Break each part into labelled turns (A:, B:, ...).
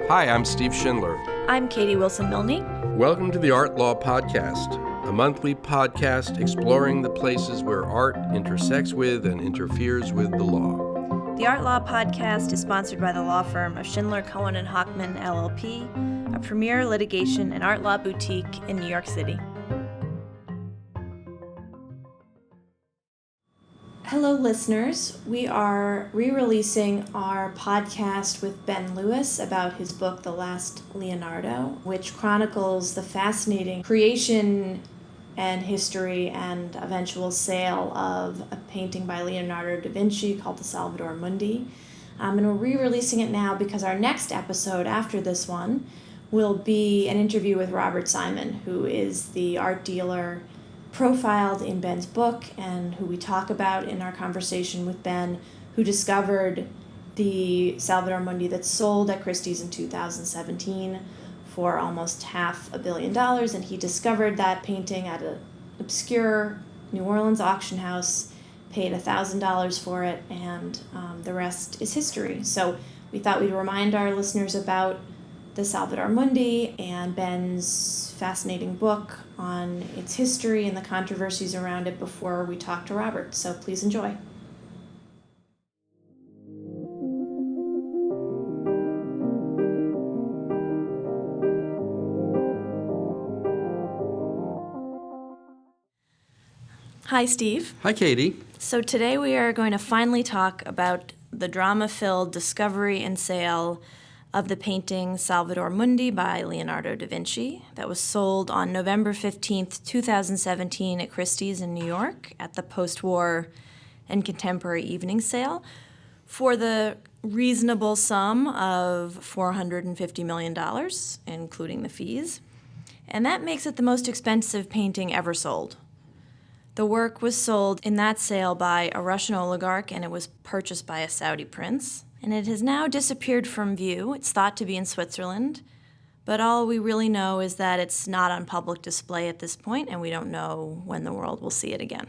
A: Hi, I'm Steve Schindler.
B: I'm Katie Wilson-Milne.
A: Welcome to the Art Law Podcast, a monthly podcast exploring the places where art intersects with and interferes with the law.
B: The Art Law Podcast is sponsored by the law firm of Schindler, Cohen & Hochman, LLP, a premier litigation and art law boutique in New York City. Hello, listeners. We are re-releasing our podcast with Ben Lewis about his book, The Last Leonardo, which chronicles the fascinating creation and history and eventual sale of a painting by Leonardo Da Vinci called the Salvator Mundi. And we're re-releasing it now because our next episode after this one will be an interview with Robert Simon, who is the art dealer profiled in Ben's book and who we talk about in our conversation with Ben, who discovered the Salvator Mundi that sold at Christie's in 2017 for almost $500 million, and he discovered that painting at an obscure New Orleans auction house, paid $1,000 for it, and the rest is history. So we thought we'd remind our listeners about the Salvator Mundi and Ben's fascinating book on its history and the controversies around it before we talk to Robert. So please enjoy. Hi, Steve.
A: Hi, Katie.
B: So today we are going to finally talk about the drama-filled discovery and sale of the painting Salvator Mundi by Leonardo Da Vinci that was sold on November 15th, 2017 at Christie's in New York at the post-war and contemporary evening sale for the reasonable sum of $450 million, including the fees. And that makes it the most expensive painting ever sold. The work was sold in that sale by a Russian oligarch, and it was purchased by a Saudi prince. And it has now disappeared from view. It's thought to be in Switzerland, but all we really know is that it's not on public display at this point, and we don't know when the world will see it again.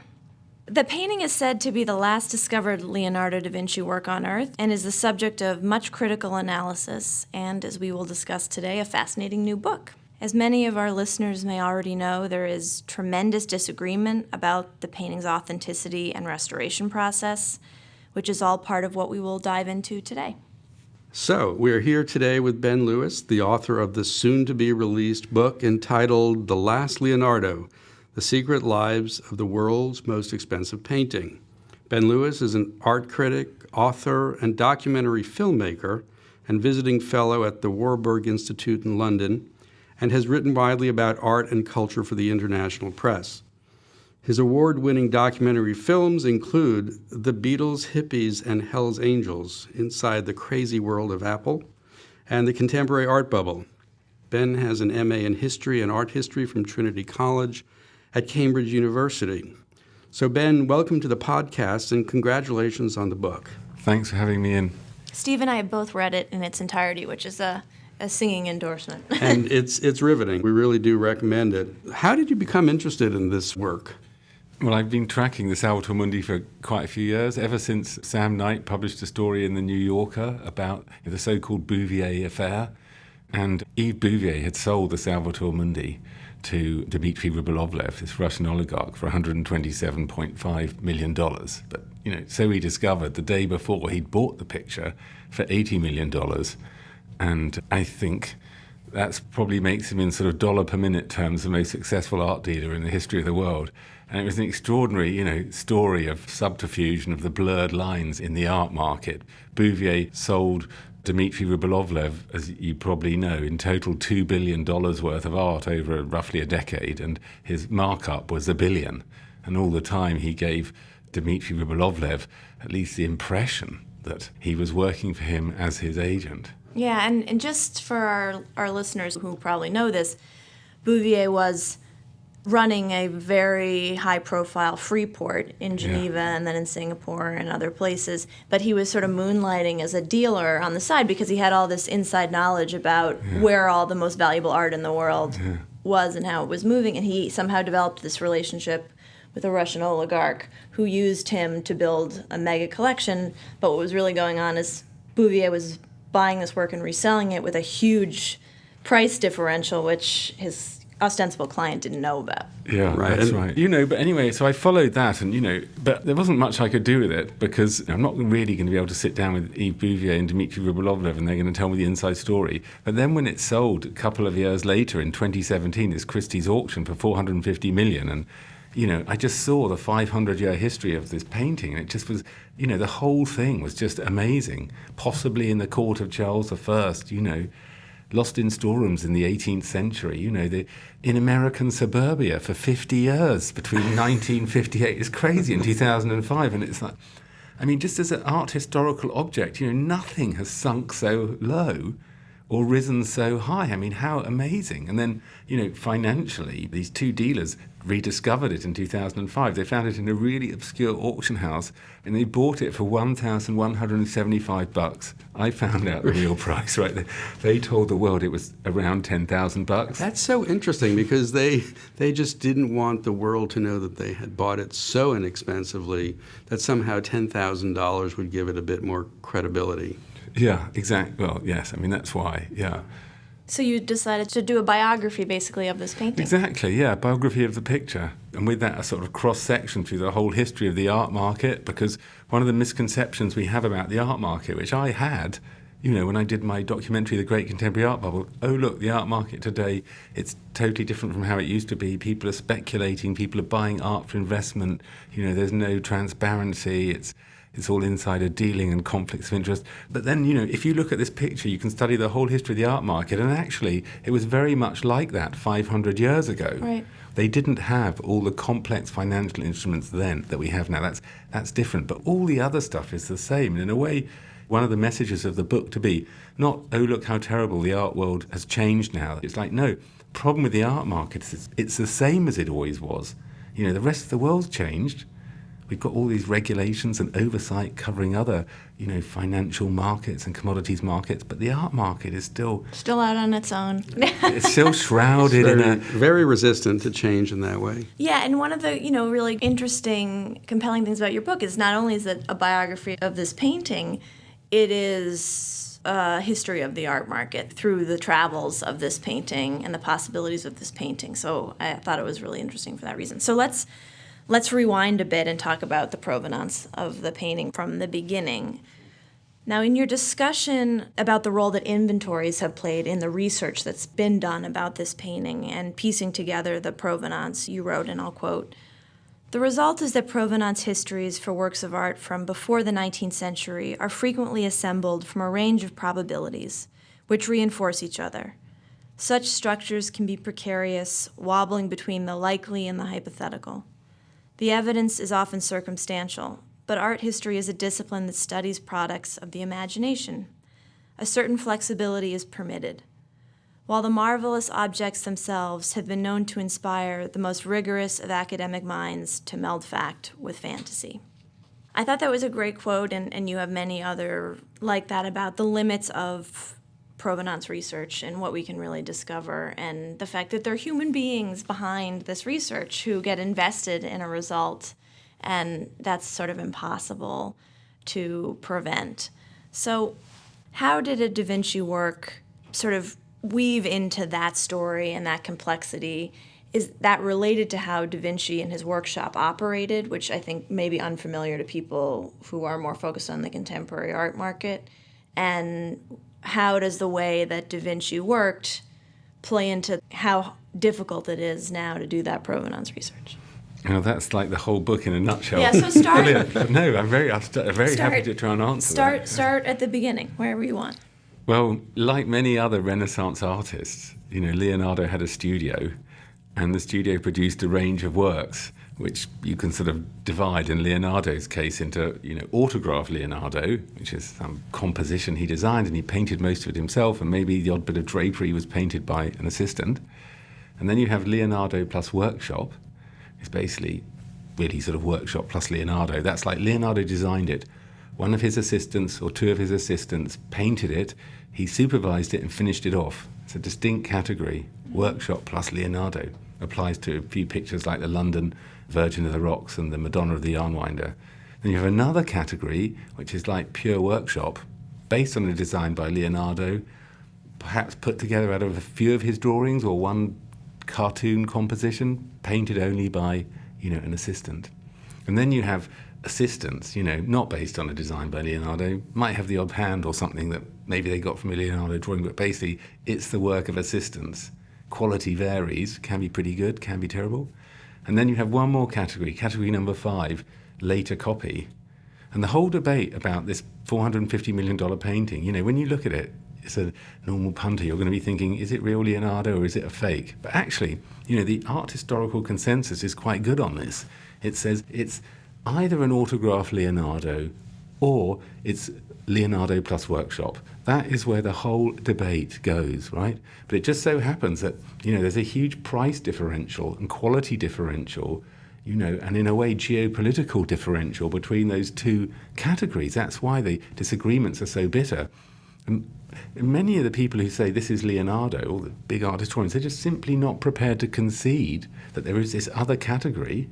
B: The painting is said to be the last discovered Leonardo da Vinci work on Earth and is the subject of much critical analysis and, as we will discuss today, a fascinating new book. As many of our listeners may already know, there is tremendous disagreement about the painting's authenticity and restoration process, which is all part of what we will dive into today.
A: So, we're here today with Ben Lewis, the author of the soon-to-be-released book entitled The Last Leonardo, The Secret Lives of the World's Most Expensive Painting. Ben Lewis is an art critic, author, and documentary filmmaker and visiting fellow at the Warburg Institute in London, and has written widely about art and culture for the international press. His award-winning documentary films include The Beatles, Hippies, and Hell's Angels, Inside the Crazy World of Apple, and The Contemporary Art Bubble. Ben has an MA in History and Art History from Trinity College at Cambridge University. So Ben, welcome to the podcast and congratulations on the book.
C: Thanks for having me in.
B: Steve and I have both read it in its entirety, which is a singing endorsement.
A: And it's riveting. We really do recommend it. How did you become interested in this work?
C: Well, I've been tracking the Salvator Mundi for quite a few years, ever since Sam Knight published a story in The New Yorker about the so-called Bouvier affair. And Yves Bouvier had sold the Salvator Mundi to Dmitry Rybolovlev, this Russian oligarch, for $127.5 million. But, so he discovered the day before he'd bought the picture for $80 million. And I think that probably makes him, in sort of dollar per minute terms, the most successful art dealer in the history of the world. And it was an extraordinary, story of subterfuge and of the blurred lines in the art market. Bouvier sold Dmitry Rybolovlev, as you probably know, in total $2 billion worth of art over roughly a decade, and his markup was $1 billion. And all the time he gave Dmitry Rybolovlev at least the impression that he was working for him as his agent.
B: Yeah, and just for our listeners who probably know this, Bouvier was running a very high-profile free port in Geneva and then in Singapore and other places. But he was sort of moonlighting as a dealer on the side because he had all this inside knowledge about where all the most valuable art in the world was and how it was moving. And he somehow developed this relationship with a Russian oligarch who used him to build a mega collection. But what was really going on is Bouvier was buying this work and reselling it with a huge price differential, which his ostensible client didn't know about.
C: Yeah,
A: Right.
C: that's right. But anyway, so I followed that and, but there wasn't much I could do with it because I'm not really going to be able to sit down with Yves Bouvier and Dmitry Rybolovlev and they're going to tell me the inside story. But then when it sold a couple of years later in 2017, it's Christie's auction for 450 million. And, I just saw the 500-year history of this painting and it just was, the whole thing was just amazing. Possibly in the court of Charles I, lost in storerooms in the 18th century, in American suburbia for 50 years between 1958. It's crazy in 2005. And it's like, just as an art historical object, nothing has sunk so low or risen so high. How amazing. And then, financially, these two dealers rediscovered it in 2005. They found it in a really obscure auction house and they bought it for $1,175. I found out the real price, right? They told the world it was around $10,000.
A: That's so interesting because they just didn't want the world to know that they had bought it so inexpensively that somehow $10,000 would give it a bit more credibility.
C: Yeah, exactly. Well, yes, that's why, yeah.
B: So you decided to do a biography, basically, of this painting.
C: Exactly, yeah, biography of the picture. And with that, a sort of cross-section through the whole history of the art market, because one of the misconceptions we have about the art market, which I had, when I did my documentary, The Great Contemporary Art Bubble, oh, look, the art market today, it's totally different from how it used to be. People are speculating, people are buying art for investment, there's no transparency, it's all insider dealing and conflicts of interest. But then, if you look at this picture, you can study the whole history of the art market. And actually, it was very much like that 500 years ago.
B: Right.
C: They didn't have all the complex financial instruments then that we have now. That's different. But all the other stuff is the same. And in a way, one of the messages of the book to be not, oh, look how terrible the art world has changed now. It's like, no, problem with the art market is it's the same as it always was. The rest of the world's changed. We've got all these regulations and oversight covering other, financial markets and commodities markets, but the art market is still
B: out on its own.
C: it's still shrouded in a
A: very resistant to change in that way.
B: Yeah, and one of the, really interesting, compelling things about your book is not only is it a biography of this painting, it is a history of the art market through the travels of this painting and the possibilities of this painting. So I thought it was really interesting for that reason. So let's rewind a bit and talk about the provenance of the painting from the beginning. Now, in your discussion about the role that inventories have played in the research that's been done about this painting and piecing together the provenance, you wrote, and I'll quote, "The result is that provenance histories for works of art from before the 19th century are frequently assembled from a range of probabilities, which reinforce each other. Such structures can be precarious, wobbling between the likely and the hypothetical. The evidence is often circumstantial, but art history is a discipline that studies products of the imagination. A certain flexibility is permitted. While the marvelous objects themselves have been known to inspire the most rigorous of academic minds to meld fact with fantasy." I thought that was a great quote, and you have many other like that about the limits of provenance research and what we can really discover, and the fact that there are human beings behind this research who get invested in a result, and that's sort of impossible to prevent. So how did a Da Vinci work sort of weave into that story and that complexity? Is that related to how Da Vinci and his workshop operated, which I think may be unfamiliar to people who are more focused on the contemporary art market? And how does the way that Da Vinci worked play into how difficult it is now to do that provenance research?
C: That's like the whole book in a nutshell.
B: Yeah, so start.
C: No, I'm very happy to try and answer that.
B: Start at the beginning, wherever you want.
C: Well, like many other Renaissance artists, Leonardo had a studio, and the studio produced a range of works, which you can sort of divide in Leonardo's case into, autograph Leonardo, which is some composition he designed, and he painted most of it himself, and maybe the odd bit of drapery was painted by an assistant. And then you have Leonardo plus workshop. It's basically really sort of workshop plus Leonardo. That's like Leonardo designed it. One of his assistants or two of his assistants painted it, he supervised it and finished it off. It's a distinct category. Workshop plus Leonardo applies to a few pictures like the London Virgin of the Rocks and the Madonna of the Yarnwinder. Then you have another category, which is like pure workshop, based on a design by Leonardo, perhaps put together out of a few of his drawings or one cartoon composition, painted only by, an assistant. And then you have assistants, not based on a design by Leonardo, might have the odd hand or something that maybe they got from a Leonardo drawing, but basically it's the work of assistants. Quality varies, can be pretty good, can be terrible. And then you have one more category number 5, later copy. And the whole debate about this $450 million painting, when you look at it, it's a normal punter, you're going to be thinking, is it real Leonardo or is it a fake? But actually, the art historical consensus is quite good on this. It says it's either an autograph Leonardo or it's Leonardo plus workshop. That is where the whole debate goes, right? But it just so happens that, there's a huge price differential and quality differential, and in a way geopolitical differential between those two categories. That's why the disagreements are so bitter. And many of the people who say this is Leonardo, or the big art historians, they're just simply not prepared to concede that there is this other category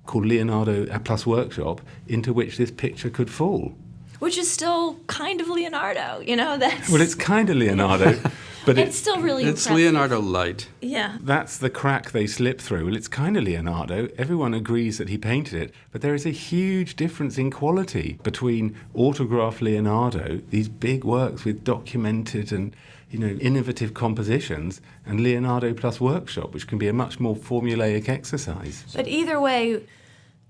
C: called Leonardo plus workshop into which this picture could fall.
B: Which is still kind of Leonardo, that's...
C: Well, it's kind of Leonardo, but
B: it's still really
A: It's
B: impressive.
A: Leonardo light.
B: Yeah.
C: That's the crack they slip through. Well, it's kind of Leonardo. Everyone agrees that he painted it, but there is a huge difference in quality between autograph Leonardo, these big works with documented and innovative compositions, and Leonardo plus workshop, which can be a much more formulaic exercise.
B: But either way,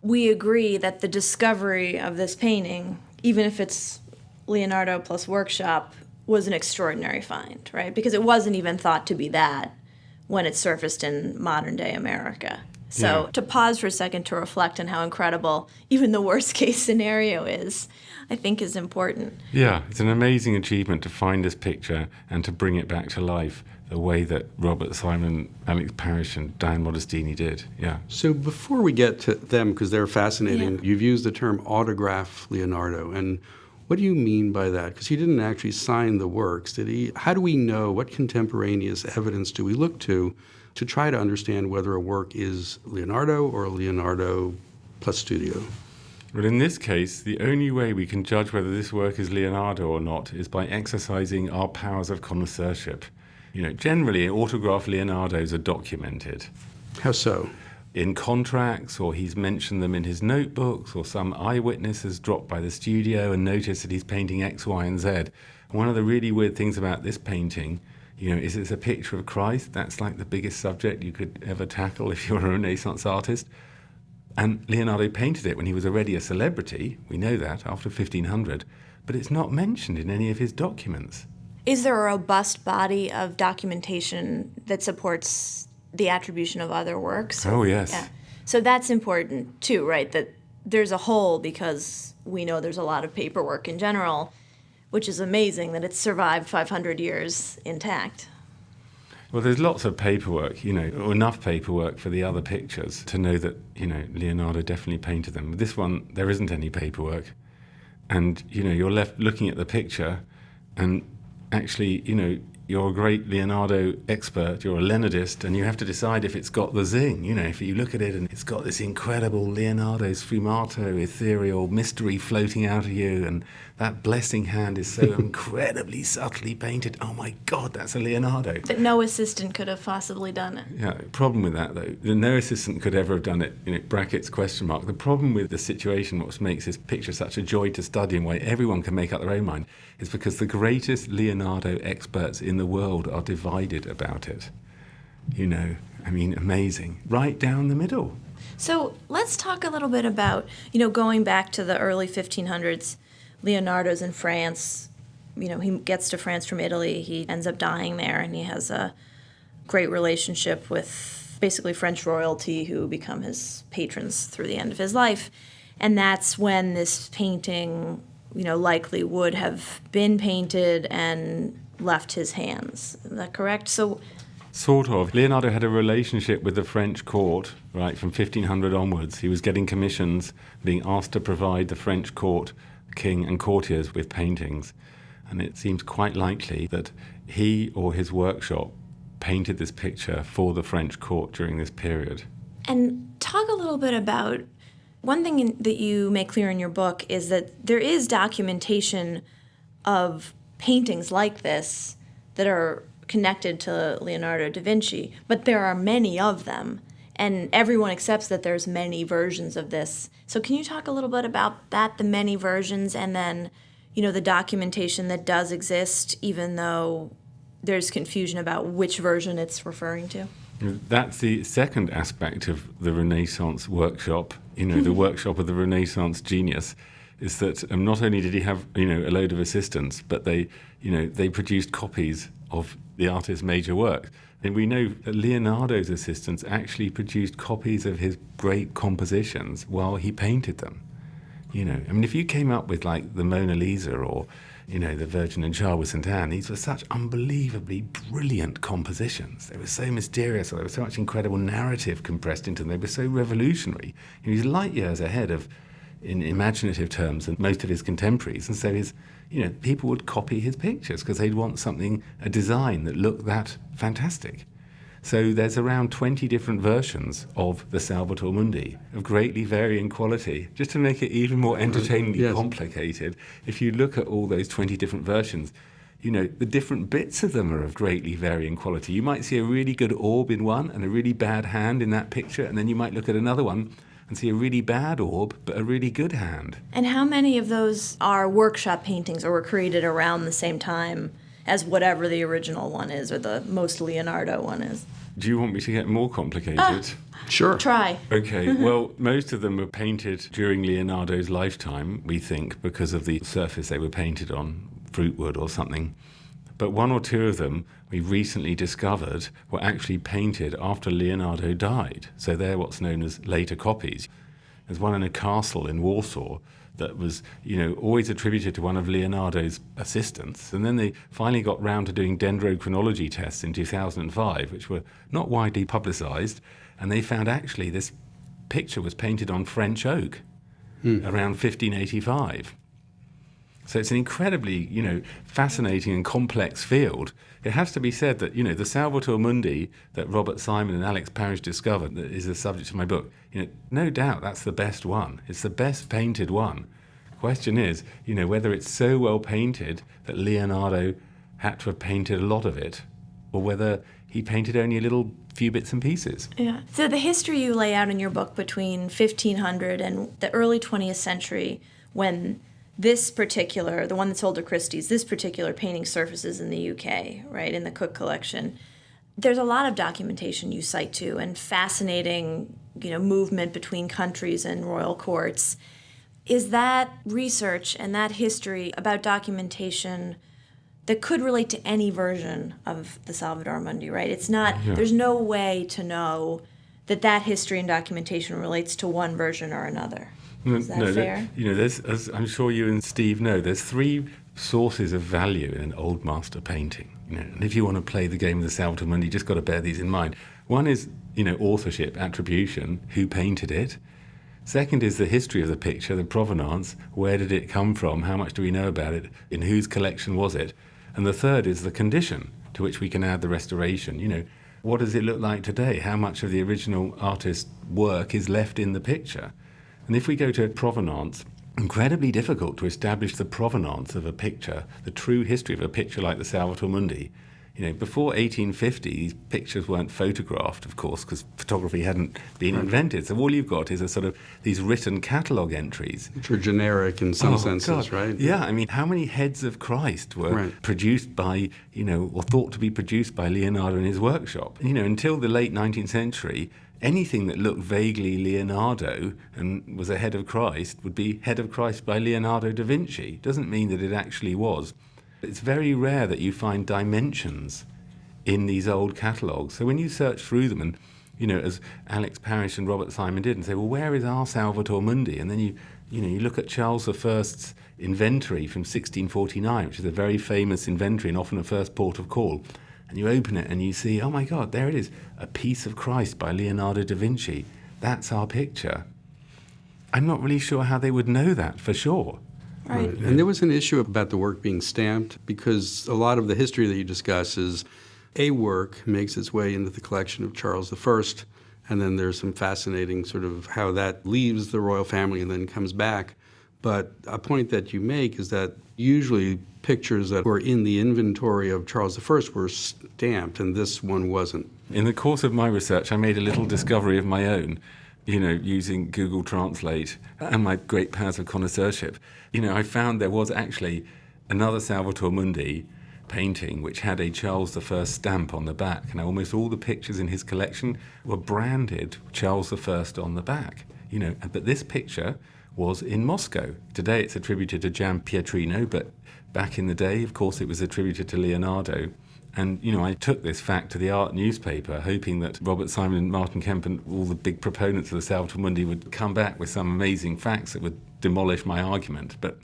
B: we agree that the discovery of this painting, even if it's Leonardo plus workshop, was an extraordinary find, right? Because it wasn't even thought to be that when it surfaced in modern-day America. So to pause for a second to reflect on how incredible even the worst-case scenario is, I think is important.
C: Yeah, it's an amazing achievement to find this picture and to bring it back to life the way that Robert Simon, Alex Parrish, and Diane Modestini did. Yeah.
A: So before we get to them, because they're fascinating, you've used the term autograph Leonardo. And what do you mean by that? Because he didn't actually sign the works, did he? How do we know, what contemporaneous evidence do we look to try to understand whether a work is Leonardo or Leonardo plus studio?
C: Well, in this case, the only way we can judge whether this work is Leonardo or not is by exercising our powers of connoisseurship. Generally, autograph Leonardos are documented.
A: How so?
C: In contracts, or he's mentioned them in his notebooks, or some eyewitness has dropped by the studio and noticed that he's painting X, Y, and Z. One of the really weird things about this painting, is it's a picture of Christ. That's like the biggest subject you could ever tackle if you were a Renaissance artist. And Leonardo painted it when he was already a celebrity. We know that, after 1500. But it's not mentioned in any of his documents.
B: Is there a robust body of documentation that supports the attribution of other works?
C: Oh, yes.
B: Yeah. So that's important, too, right? That there's a hole because we know there's a lot of paperwork in general, which is amazing that it's survived 500 years intact.
C: Well, there's lots of paperwork, or enough paperwork for the other pictures to know that, Leonardo definitely painted them. With this one, there isn't any paperwork. And, you're left looking at the picture and actually, you're a great Leonardo expert, you're a Leonardist, and you have to decide if it's got the zing. If you look at it and it's got this incredible Leonardo sfumato, ethereal mystery floating out of you, and that blessing hand is so incredibly subtly painted. Oh my God, that's a Leonardo.
B: That no assistant could have possibly done it.
C: Yeah, problem with that though, no assistant could ever have done it, brackets, question mark. The problem with the situation, what makes this picture such a joy to study and why everyone can make up their own mind, is because the greatest Leonardo experts in the world are divided about it. Amazing. Right down the middle.
B: So let's talk a little bit about, going back to the early 1500s, Leonardo's in France. He gets to France from Italy. He ends up dying there, and he has a great relationship with basically French royalty who become his patrons through the end of his life. And that's when this painting, likely would have been painted and left his hands. Is that correct? So,
C: sort of. Leonardo had a relationship with the French court, right, from 1500 onwards. He was getting commissions, being asked to provide the French court, king and courtiers with paintings. And it seems quite likely that he or his workshop painted this picture for the French court during this period.
B: And talk a little bit about, one thing that you make clear in your book is that there is documentation of paintings like this that are connected to Leonardo da Vinci, but there are many of them, and everyone accepts that there's many versions of this. So can you talk a little bit about that, the many versions, and then, the documentation that does exist, even though there's confusion about which version it's referring to?
C: That's the second aspect of the Renaissance workshop, the workshop of the Renaissance genius, is that not only did he have, a load of assistants, but they produced copies of the artist's major works. And we know that Leonardo's assistants actually produced copies of his great compositions while he painted them. If you came up with like the Mona Lisa or, the Virgin and Child with St. Anne, these were such unbelievably brilliant compositions. They were so mysterious, or there was so much incredible narrative compressed into them. They were so revolutionary. He was light years ahead of, in imaginative terms, than most of his contemporaries. And so people would copy his pictures because they'd want something, a design that looked that fantastic. So there's around 20 different versions of the Salvator Mundi of greatly varying quality. Just to make it even more entertainingly complicated, if you look at all those 20 different versions, the different bits of them are of greatly varying quality. You might see a really good orb in one and a really bad hand in that picture, and then you might look at another one and see a really bad orb but a really good hand.
B: And how many of those are workshop paintings or were created around the same time as whatever the original one is or the most Leonardo one is?
C: Do you want me to get more complicated?
A: Sure.
B: Try.
C: Okay, well, most of them were painted during Leonardo's lifetime, we think, because of the surface they were painted on, fruit wood or something. But one or two of them we recently discovered were actually painted after Leonardo died. So they're what's known as later copies. There's one in a castle in Warsaw that was, always attributed to one of Leonardo's assistants. And then they finally got round to doing dendrochronology tests in 2005, which were not widely publicized. And they found actually this picture was painted on French oak around 1585. So it's an incredibly, fascinating and complex field. It has to be said that, the Salvator Mundi that Robert Simon and Alex Parrish discovered, that is the subject of my book, no doubt that's the best one. It's the best painted one. The question is, whether it's so well painted that Leonardo had to have painted a lot of it, or whether he painted only a little few bits and pieces.
B: Yeah. So the history you lay out in your book between 1500 and the early 20th century, when this particular, the one that's sold to Christie's, this particular painting surfaces in the UK, right, in the Cook collection. There's a lot of documentation you cite to and fascinating, movement between countries and royal courts. Is that research and that history about documentation that could relate to any version of the Salvator Mundi, right? It's not, There's no way to know that history and documentation relates to one version or another. Is that fair?
C: There's, as I'm sure you and Steve know, there's three sources of value in an old master painting. And if you want to play the game of the Salvator Mundi, you just got to bear these in mind. One is, authorship, attribution, who painted it. Second is the history of the picture, the provenance, where did it come from, how much do we know about it, in whose collection was it? And the third is the condition, to which we can add the restoration. What does it look like today? How much of the original artist's work is left in the picture? And if we go to provenance, incredibly difficult to establish the provenance of a picture, the true history of a picture like the Salvator Mundi. Before 1850, these pictures weren't photographed, of course, because photography hadn't been invented. So all you've got is a sort of these written catalogue entries.
A: Which are generic in some senses,
C: God.
A: Right?
C: Yeah, how many heads of Christ were produced by, or thought to be produced by Leonardo in his workshop? Until the late 19th century, anything that looked vaguely Leonardo and was a head of Christ would be head of Christ by Leonardo da Vinci. Doesn't mean that it actually was. It's very rare that you find dimensions in these old catalogues. So when you search through them and, as Alex Parrish and Robert Simon did, and say, well, where is our Salvator Mundi? And then you look at Charles I's inventory from 1649, which is a very famous inventory and often a first port of call. And you open it and you see, oh my God, there it is, a piece of Christ by Leonardo da Vinci. That's our picture. I'm not really sure how they would know that for sure.
B: Right.
A: And there was an issue about the work being stamped because a lot of the history that you discuss is a work makes its way into the collection of Charles I, and then there's some fascinating sort of how that leaves the royal family and then comes back. But a point that you make is that usually pictures that were in the inventory of Charles I were stamped, and this one wasn't.
C: In the course of my research, I made a little discovery of my own, using Google Translate and my great powers of connoisseurship. I found there was actually another Salvator Mundi painting which had a Charles I stamp on the back. Now, almost all the pictures in his collection were branded Charles I on the back. But this picture was in Moscow. Today it's attributed to Gian Pietrino, but back in the day, of course, it was attributed to Leonardo. And, I took this fact to the art newspaper, hoping that Robert Simon and Martin Kemp and all the big proponents of the Salvator Mundi would come back with some amazing facts that would demolish my argument. But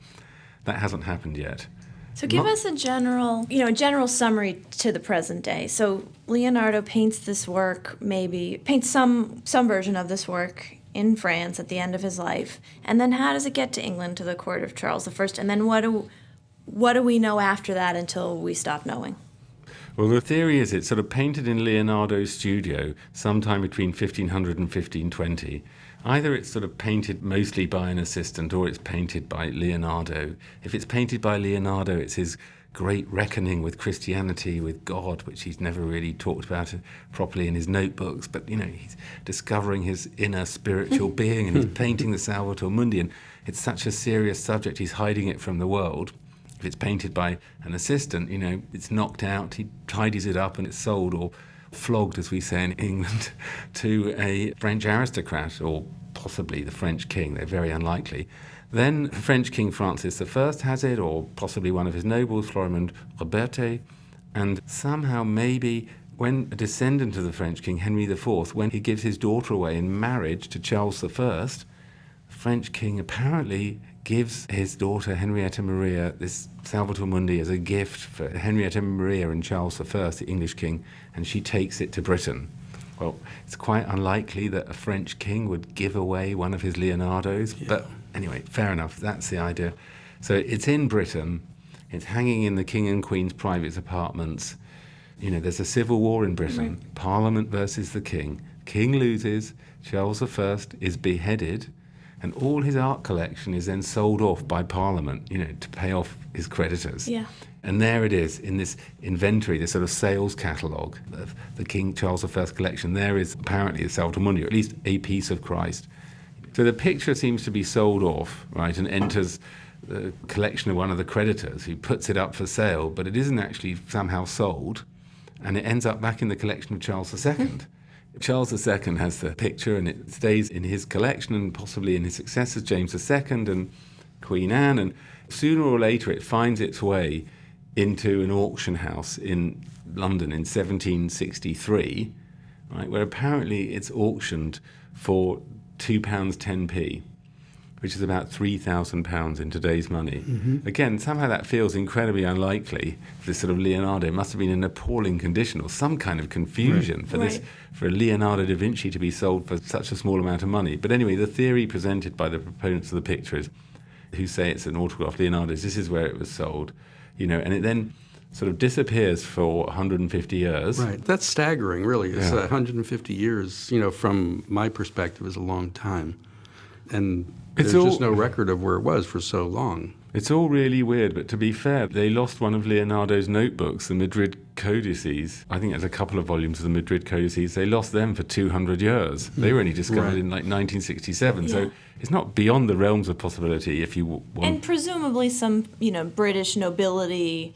C: that hasn't happened yet.
B: So give us a general summary to the present day. So Leonardo paints this work, paints some version of this work in France at the end of his life. And then how does it get to England, to the court of Charles I? And then what do we know after that until we stop knowing?
C: Well, the theory is it's sort of painted in Leonardo's studio sometime between 1500 and 1520. Either it's sort of painted mostly by an assistant or it's painted by Leonardo. If it's painted by Leonardo, it's his great reckoning with Christianity, with God, which he's never really talked about properly in his notebooks. But, he's discovering his inner spiritual being, and he's painting the Salvator Mundi. And it's such a serious subject, he's hiding it from the world. If it's painted by an assistant, it's knocked out, he tidies it up and it's sold or flogged, as we say in England, to a French aristocrat or possibly the French king. They're very unlikely. Then French King Francis I has it, or possibly one of his nobles, Florimond Robertet, and somehow maybe when a descendant of the French king, Henry IV, when he gives his daughter away in marriage to Charles I, the French king apparently gives his daughter Henrietta Maria this Salvator Mundi as a gift for Henrietta Maria and Charles I, the English king, and she takes it to Britain. Well, it's quite unlikely that a French king would give away one of his Leonardos, but anyway, fair enough, that's the idea. So it's in Britain, it's hanging in the king and queen's private apartments. There's a civil war in Britain, right. Parliament versus the king. King loses, Charles I is beheaded, and all his art collection is then sold off by Parliament, to pay off his creditors.
B: Yeah.
C: And there it is, in this inventory, this sort of sales catalogue of the King Charles I collection. There is apparently the Salvator Mundi, or at least a piece of Christ. So the picture seems to be sold off, right, and enters the collection of one of the creditors who puts it up for sale, but it isn't actually somehow sold, and it ends up back in the collection of Charles II. Charles II has the picture, and it stays in his collection and possibly in his successors, James II and Queen Anne, and sooner or later it finds its way into an auction house in London in 1763, right, where apparently it's auctioned for £2.10p, which is about £3,000 in today's money. Mm-hmm. Again, somehow that feels incredibly unlikely. This sort of Leonardo must have been in an appalling condition or some kind of confusion for a Leonardo da Vinci to be sold for such a small amount of money. But anyway, the theory presented by the proponents of the picture is, who say it's an autograph Leonardo's, this is where it was sold, and it then sort of disappears for 150 years.
A: Right. That's staggering, really. It's 150 years, from my perspective, is a long time. And there's just no record of where it was for so long.
C: It's all really weird, but to be fair, they lost one of Leonardo's notebooks, the Madrid Codices. I think there's a couple of volumes of the Madrid Codices. They lost them for 200 years. They were only discovered in 1967. Yeah. So it's not beyond the realms of possibility if you want.
B: And presumably some, British nobility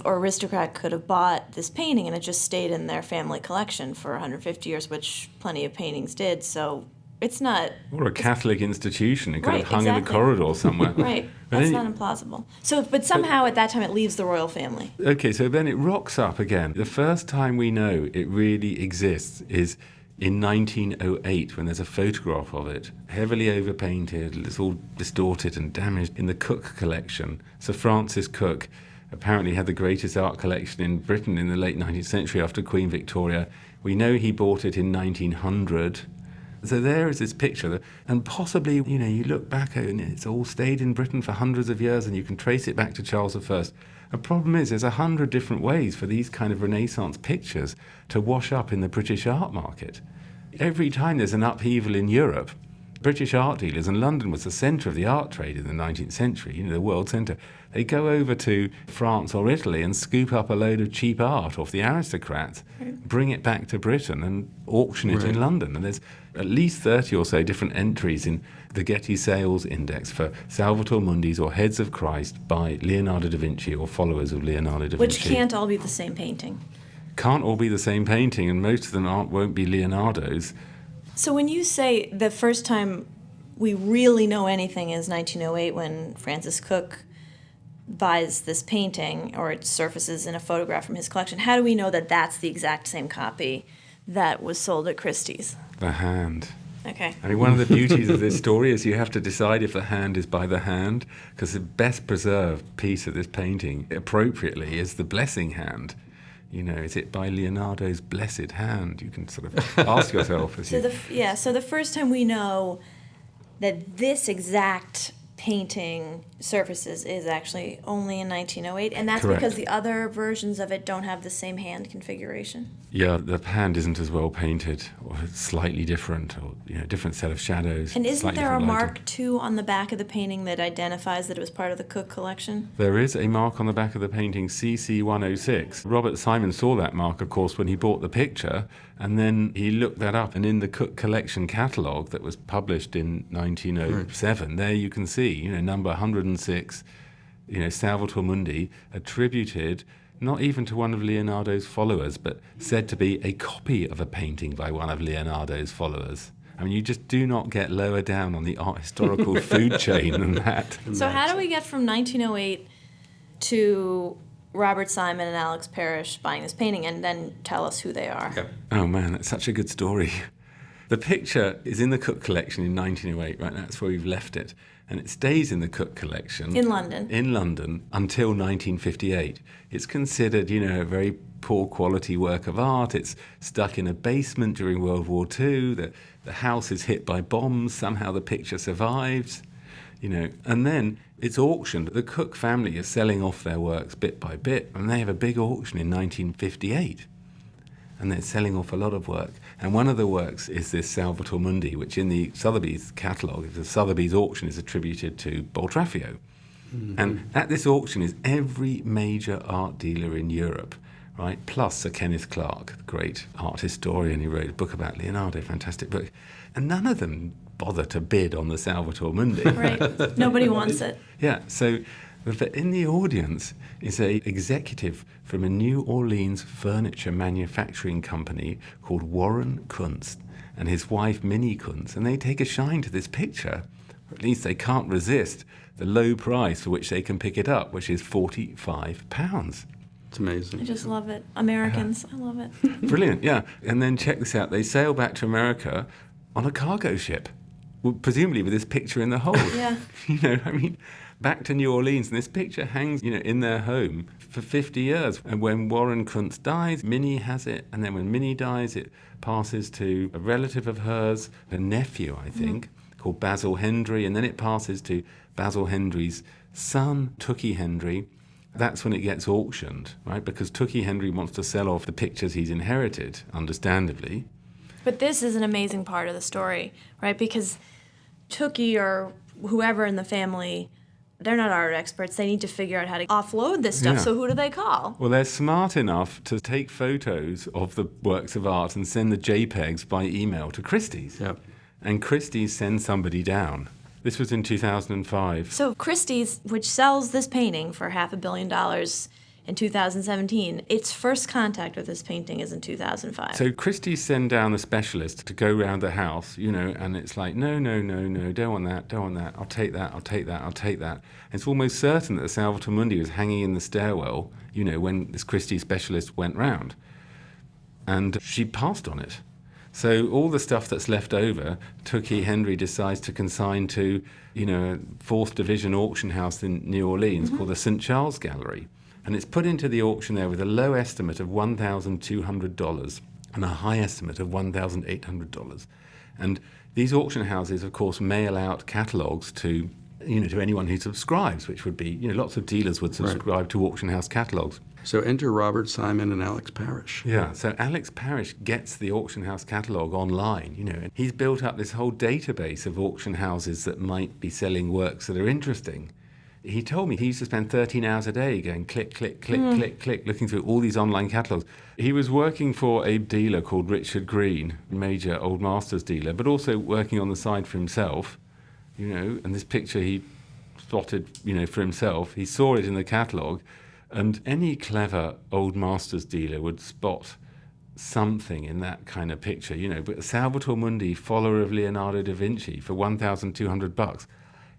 B: or aristocrat could have bought this painting and it just stayed in their family collection for 150 years, which plenty of paintings did. So it's not...
C: Or a Catholic institution. It could have hung in the corridor somewhere.
B: Right. That's not implausible. But somehow at that time it leaves the royal family.
C: Okay, so then it rocks up again. The first time we know it really exists is in 1908, when there's a photograph of it, heavily overpainted, it's all distorted and damaged, in the Cook collection. Sir Francis Cook apparently had the greatest art collection in Britain in the late 19th century after Queen Victoria. We know he bought it in 1900. So there is this picture, and possibly, you look back and it's all stayed in Britain for hundreds of years and you can trace it back to Charles I. The problem is there's 100 different ways for these kind of Renaissance pictures to wash up in the British art market. Every time there's an upheaval in Europe, British art dealers, and London was the centre of the art trade in the 19th century, the world centre. They go over to France or Italy and scoop up a load of cheap art off the aristocrats, bring it back to Britain and auction it in London. And there's at least 30 or so different entries in the Getty Sales Index for Salvator Mundis or Heads of Christ by Leonardo da Vinci or followers of Leonardo da Vinci.
B: Which can't all be the same painting.
C: Can't all be the same painting, and most of them won't be Leonardo's.
B: So when you say the first time we really know anything is 1908 when Francis Cook buys this painting, or it surfaces in a photograph from his collection, how do we know that that's the exact same copy that was sold at Christie's?
C: The hand.
B: Okay.
C: I mean, one of the beauties of this story is you have to decide if the hand is by the hand, because the best preserved piece of this painting, appropriately, is the blessing hand. Is it by Leonardo's blessed hand? You can sort of ask yourself.
B: So the first time we know that this exact painting surfaces is actually only in 1908, and that's
C: Correct.
B: because the other versions of it don't have the same hand configuration.
C: Yeah, the hand isn't as well painted, or slightly different, or different set of shadows.
B: And isn't
C: slightly
B: there a
C: different lighting.
B: mark too on the back of the painting that identifies that it was part of the Cook collection?
C: There is a mark on the back of the painting, CC106. Robert Simon saw that mark, of course, when he bought the picture, and then he looked that up, and in the Cook collection catalogue that was published in 1907, there you can see, number 106, Salvator Mundi, attributed not even to one of Leonardo's followers, but said to be a copy of a painting by one of Leonardo's followers. I mean, you just do not get lower down on the art historical food chain than that.
B: So how do we get from 1908 to Robert Simon and Alex Parrish buying this painting, and then tell us who they are?
A: Yep.
C: Oh man, that's such a good story. The picture is in the Cook collection in 1908, right? That's where we've left it. And it stays in the Cook collection.
B: In London.
C: In London until 1958. It's considered, a very poor quality work of art. It's stuck in a basement during World War II. The house is hit by bombs. Somehow the picture survives. And then it's auctioned. The Cook family is selling off their works bit by bit, and they have a big auction in 1958. And they're selling off a lot of work. And one of the works is this Salvator Mundi, which in the Sotheby's catalogue, the Sotheby's auction, is attributed to Boltraffio. Mm-hmm. And at this auction is every major art dealer in Europe, right? Plus Sir Kenneth Clark, the great art historian who wrote a book about Leonardo, fantastic book. And none of them bother to bid on the Salvator Mundi.
B: Right. Nobody wants it.
C: Yeah, so in the audience is an executive from a New Orleans furniture manufacturing company called Warren Kunst and his wife Minnie Kunst, and they take a shine to this picture. Or at least they can't resist the low price for which they can pick it up, which is £45.
A: It's amazing.
B: I just love it. Americans, I love it.
C: Brilliant, yeah. And then check this out. They sail back to America on a cargo ship, well, presumably with this picture in the hold.
B: Yeah.
C: Back to New Orleans, and this picture hangs, in their home for 50 years. And when Warren Kunst dies, Minnie has it, and then when Minnie dies, it passes to a relative of hers, her nephew, I think, called Basil Hendry, and then it passes to Basil Hendry's son, Tookie Hendry. That's when it gets auctioned, right? Because Tookie Hendry wants to sell off the pictures he's inherited, understandably.
B: But this is an amazing part of the story, right? Because Tookie or whoever in the family, they're not art experts. They need to figure out how to offload this stuff.
C: Yeah.
B: So who do they call?
C: Well, they're smart enough to take photos of the works of art and send the JPEGs by email to Christie's.
A: Yep.
C: And Christie's sends somebody down. This was in 2005.
B: So Christie's, which sells this painting for $500 million in 2017, its first contact with this painting is in 2005.
C: So Christie's send down a specialist to go around the house, and it's like, no, don't want that, I'll take that. It's almost certain that the Salvator Mundi was hanging in the stairwell, when this Christie specialist went round. And she passed on it. So all the stuff that's left over, Tookie Hendry decides to consign to, a 4th Division auction house in New Orleans called the St. Charles Gallery. And it's put into the auction there with a low estimate of $1,200 and a high estimate of $1,800. And these auction houses, of course, mail out catalogues to to anyone who subscribes, which would be, lots of dealers would subscribe to auction house catalogues.
A: So enter Robert Simon and Alex Parrish.
C: Yeah, so Alex Parrish gets the auction house catalogue online, and he's built up this whole database of auction houses that might be selling works that are interesting. He told me he used to spend 13 hours a day going click, click, click, click, click, looking through all these online catalogues. He was working for a dealer called Richard Green, major Old Masters dealer, but also working on the side for himself, and this picture he spotted, for himself. He saw it in the catalogue, and any clever Old Masters dealer would spot something in that kind of picture, But Salvator Mundi, follower of Leonardo da Vinci, for $1,200.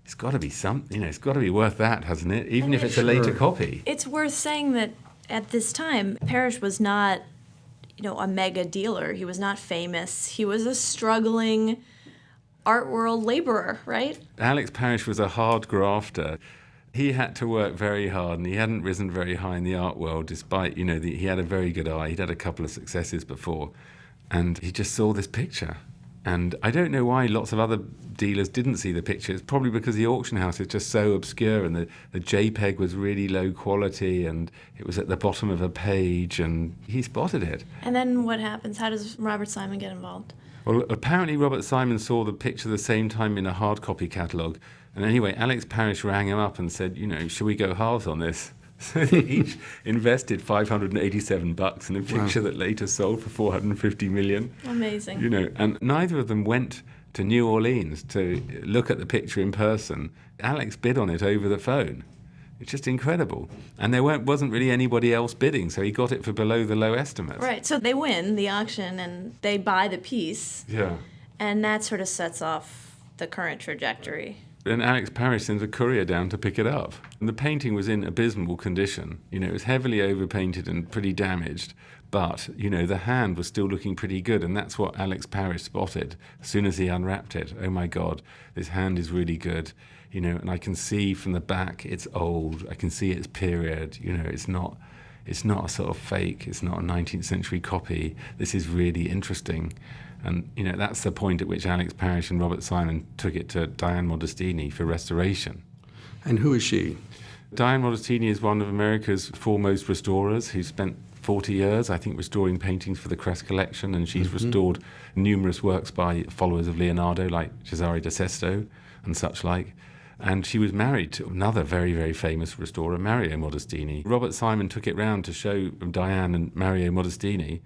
C: It's got to be something, it's got to be worth that, hasn't it? Even if it's a later copy.
B: It's worth saying that at this time, Parrish was not, a mega dealer. He was not famous. He was a struggling art world laborer, right?
C: Alex Parrish was a hard grafter. He had to work very hard, and he hadn't risen very high in the art world, despite, he had a very good eye. He'd had a couple of successes before, and he just saw this picture. And I don't know why lots of other dealers didn't see the picture. It's probably because the auction house is just so obscure, and the JPEG was really low quality, and it was at the bottom of a page, and he spotted it.
B: And then what happens? How does Robert Simon get involved?
C: Well, apparently Robert Simon saw the picture the same time in a hard copy catalogue. And anyway, Alex Parrish rang him up and said, should we go halves on this? So they each invested $587 in a picture that later sold for $450 million.
B: Amazing.
C: And neither of them went to New Orleans to look at the picture in person. Alex bid on it over the phone. It's just incredible. And there wasn't really anybody else bidding, so he got it for below the low estimate.
B: Right, so they win the auction and they buy the piece.
C: Yeah.
B: And that sort of sets off the current trajectory.
C: And Alex Parrish sends a courier down to pick it up. And the painting was in abysmal condition. It was heavily overpainted and pretty damaged. But, the hand was still looking pretty good. And that's what Alex Parrish spotted as soon as he unwrapped it. Oh, my God, this hand is really good. And I can see from the back it's old. I can see its period. It's not a sort of fake. It's not a 19th century copy. This is really interesting. And, that's the point at which Alex Parrish and Robert Simon took it to Diane Modestini for restoration.
A: And who is she?
C: Diane Modestini is one of America's foremost restorers who spent 40 years, I think, restoring paintings for the Crest collection, and she's restored numerous works by followers of Leonardo, like Cesare da Sesto and such like. And she was married to another very, very famous restorer, Mario Modestini. Robert Simon took it round to show Diane and Mario Modestini.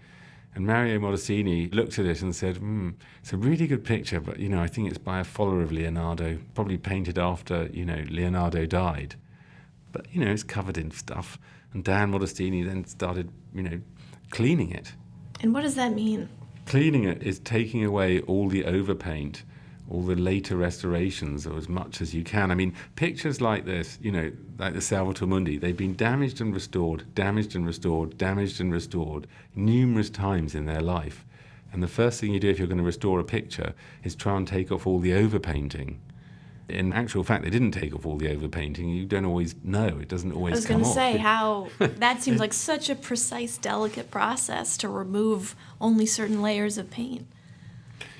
C: And Mario Modestini looked at it and said, it's a really good picture, but, I think it's by a follower of Leonardo, probably painted after, Leonardo died. But, it's covered in stuff. And Diane Modestini then started, cleaning it.
B: And what does that mean?
C: Cleaning it is taking away all the overpaint, all the later restorations, or as much as you can. I mean, pictures like this, like the Salvator Mundi, they've been damaged and restored, damaged and restored, damaged and restored numerous times in their life. And the first thing you do if you're going to restore a picture is try and take off all the overpainting. In actual fact, they didn't take off all the overpainting. You don't always know. It doesn't always come off.
B: I was going to say, how that seems like such a precise, delicate process to remove only certain layers of paint.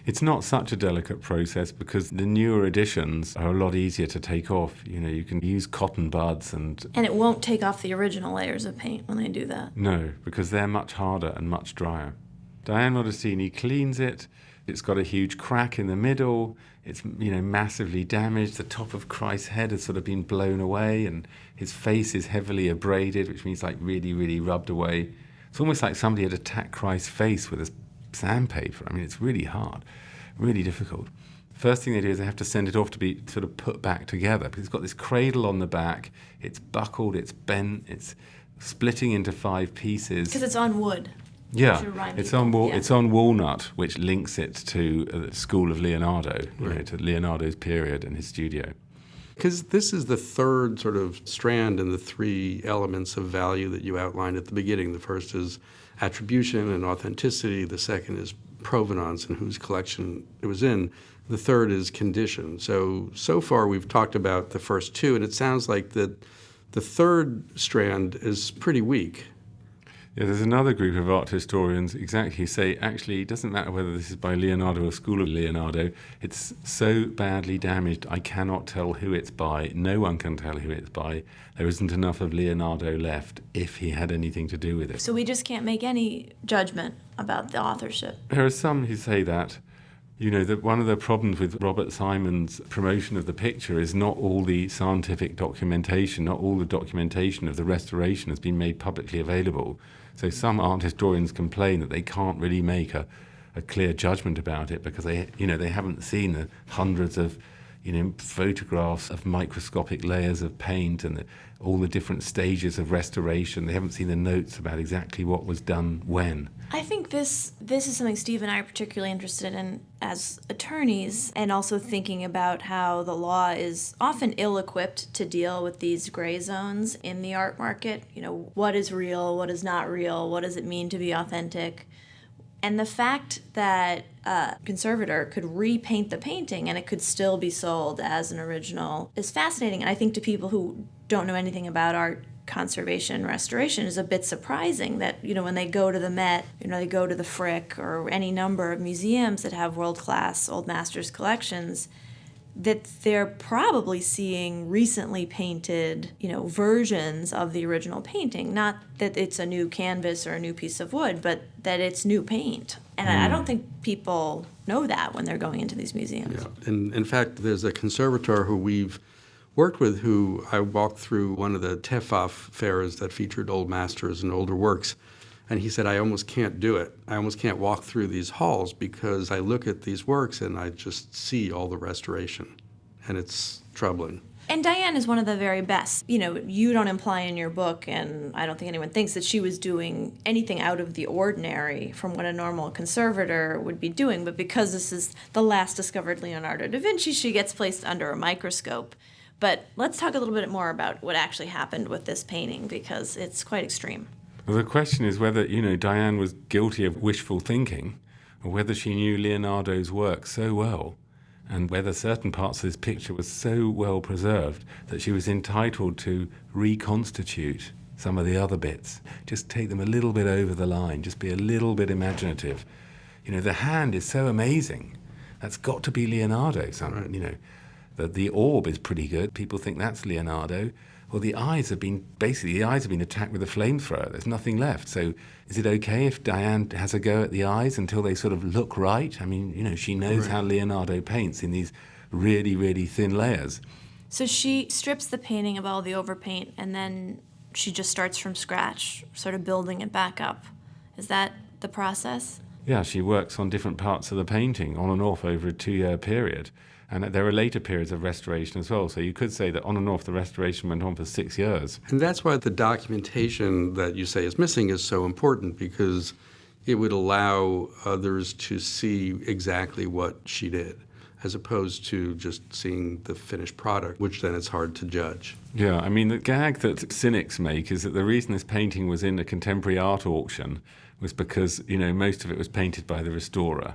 C: It's not such a delicate process because the newer editions are a lot easier to take off. You can use cotton buds and
B: it won't take off the original layers of paint when they do that.
C: No, because they're much harder and much drier. Diane Modestini cleans it. It's got a huge crack in the middle. It's, massively damaged. The top of Christ's head has sort of been blown away, and his face is heavily abraded, which means like really, really rubbed away. It's almost like somebody had attacked Christ's face with a sandpaper. I mean, it's really hard, really difficult. First thing they do is they have to send it off to be sort of put back together, because it's got this cradle on the back. It's buckled, it's bent, it's splitting into 5 pieces.
B: Because it's on wood.
C: Yeah, it's on walnut, which links it to the school of Leonardo, to Leonardo's period and his studio.
A: Because this is the third sort of strand in the 3 elements of value that you outlined at the beginning. The first is attribution and authenticity. The second is provenance and whose collection it was in. The third is condition. So far we've talked about the first 2, and it sounds like that the third strand is pretty weak.
C: Yeah, there's another group of art historians exactly who say, actually, it doesn't matter whether this is by Leonardo or School of Leonardo, it's so badly damaged, I cannot tell who it's by. No one can tell who it's by. There isn't enough of Leonardo left if he had anything to do with it.
B: So we just can't make any judgment about the authorship.
C: There are some who say that. You know, that one of the problems with Robert Simon's promotion of the picture is not all the scientific documentation, not all the documentation of the restoration has been made publicly available. So some art historians complain that they can't really make a clear judgment about it because they haven't seen the hundreds of photographs of microscopic layers of paint and all the different stages of restoration. They haven't seen the notes about exactly what was done when.
B: I think this is something Steve and I are particularly interested in as attorneys, and also thinking about how the law is often ill-equipped to deal with these gray zones in the art market. You know, what is real, what is not real, what does it mean to be authentic? And the fact that a conservator could repaint the painting and it could still be sold as an original is fascinating. And I think to people who don't know anything about art conservation and restoration is a bit surprising that, when they go to the Met, they go to the Frick or any number of museums that have world-class old masters collections, that they're probably seeing recently painted, versions of the original painting. Not that it's a new canvas or a new piece of wood, but that it's new paint. And I don't think people know that when they're going into these museums.
A: Yeah. And in fact, there's a conservator who we've worked with who I walked through one of the TEFAF fairs that featured old masters and older works. And he said, I almost can't do it. I almost can't walk through these halls because I look at these works and I just see all the restoration. And it's troubling.
B: And Diane is one of the very best. You don't imply in your book, and I don't think anyone thinks that she was doing anything out of the ordinary from what a normal conservator would be doing. But because this is the last discovered Leonardo da Vinci, she gets placed under a microscope. But let's talk a little bit more about what actually happened with this painting, because it's quite extreme.
C: Well, the question is whether, Diane was guilty of wishful thinking, or whether she knew Leonardo's work so well, and whether certain parts of this picture were so well preserved that she was entitled to reconstitute some of the other bits. Just take them a little bit over the line, just be a little bit imaginative. The hand is so amazing. That's got to be Leonardo. The orb is pretty good. People think that's Leonardo. Well, the eyes have been attacked with a flamethrower. There's nothing left. So is it okay if Diane has a go at the eyes until they sort of look right? I mean, she knows how Leonardo paints in these really, really thin layers.
B: So she strips the painting of all the overpaint, and then she just starts from scratch, sort of building it back up. Is that the process?
C: Yeah, she works on different parts of the painting on and off over a 2-year period. And there are later periods of restoration as well. So you could say that on and off the restoration went on for 6 years.
A: And that's why the documentation that you say is missing is so important, because it would allow others to see exactly what she did, as opposed to just seeing the finished product, which then it's hard to judge.
C: Yeah, I mean, the gag that cynics make is that the reason this painting was in a contemporary art auction was because, most of it was painted by the restorer.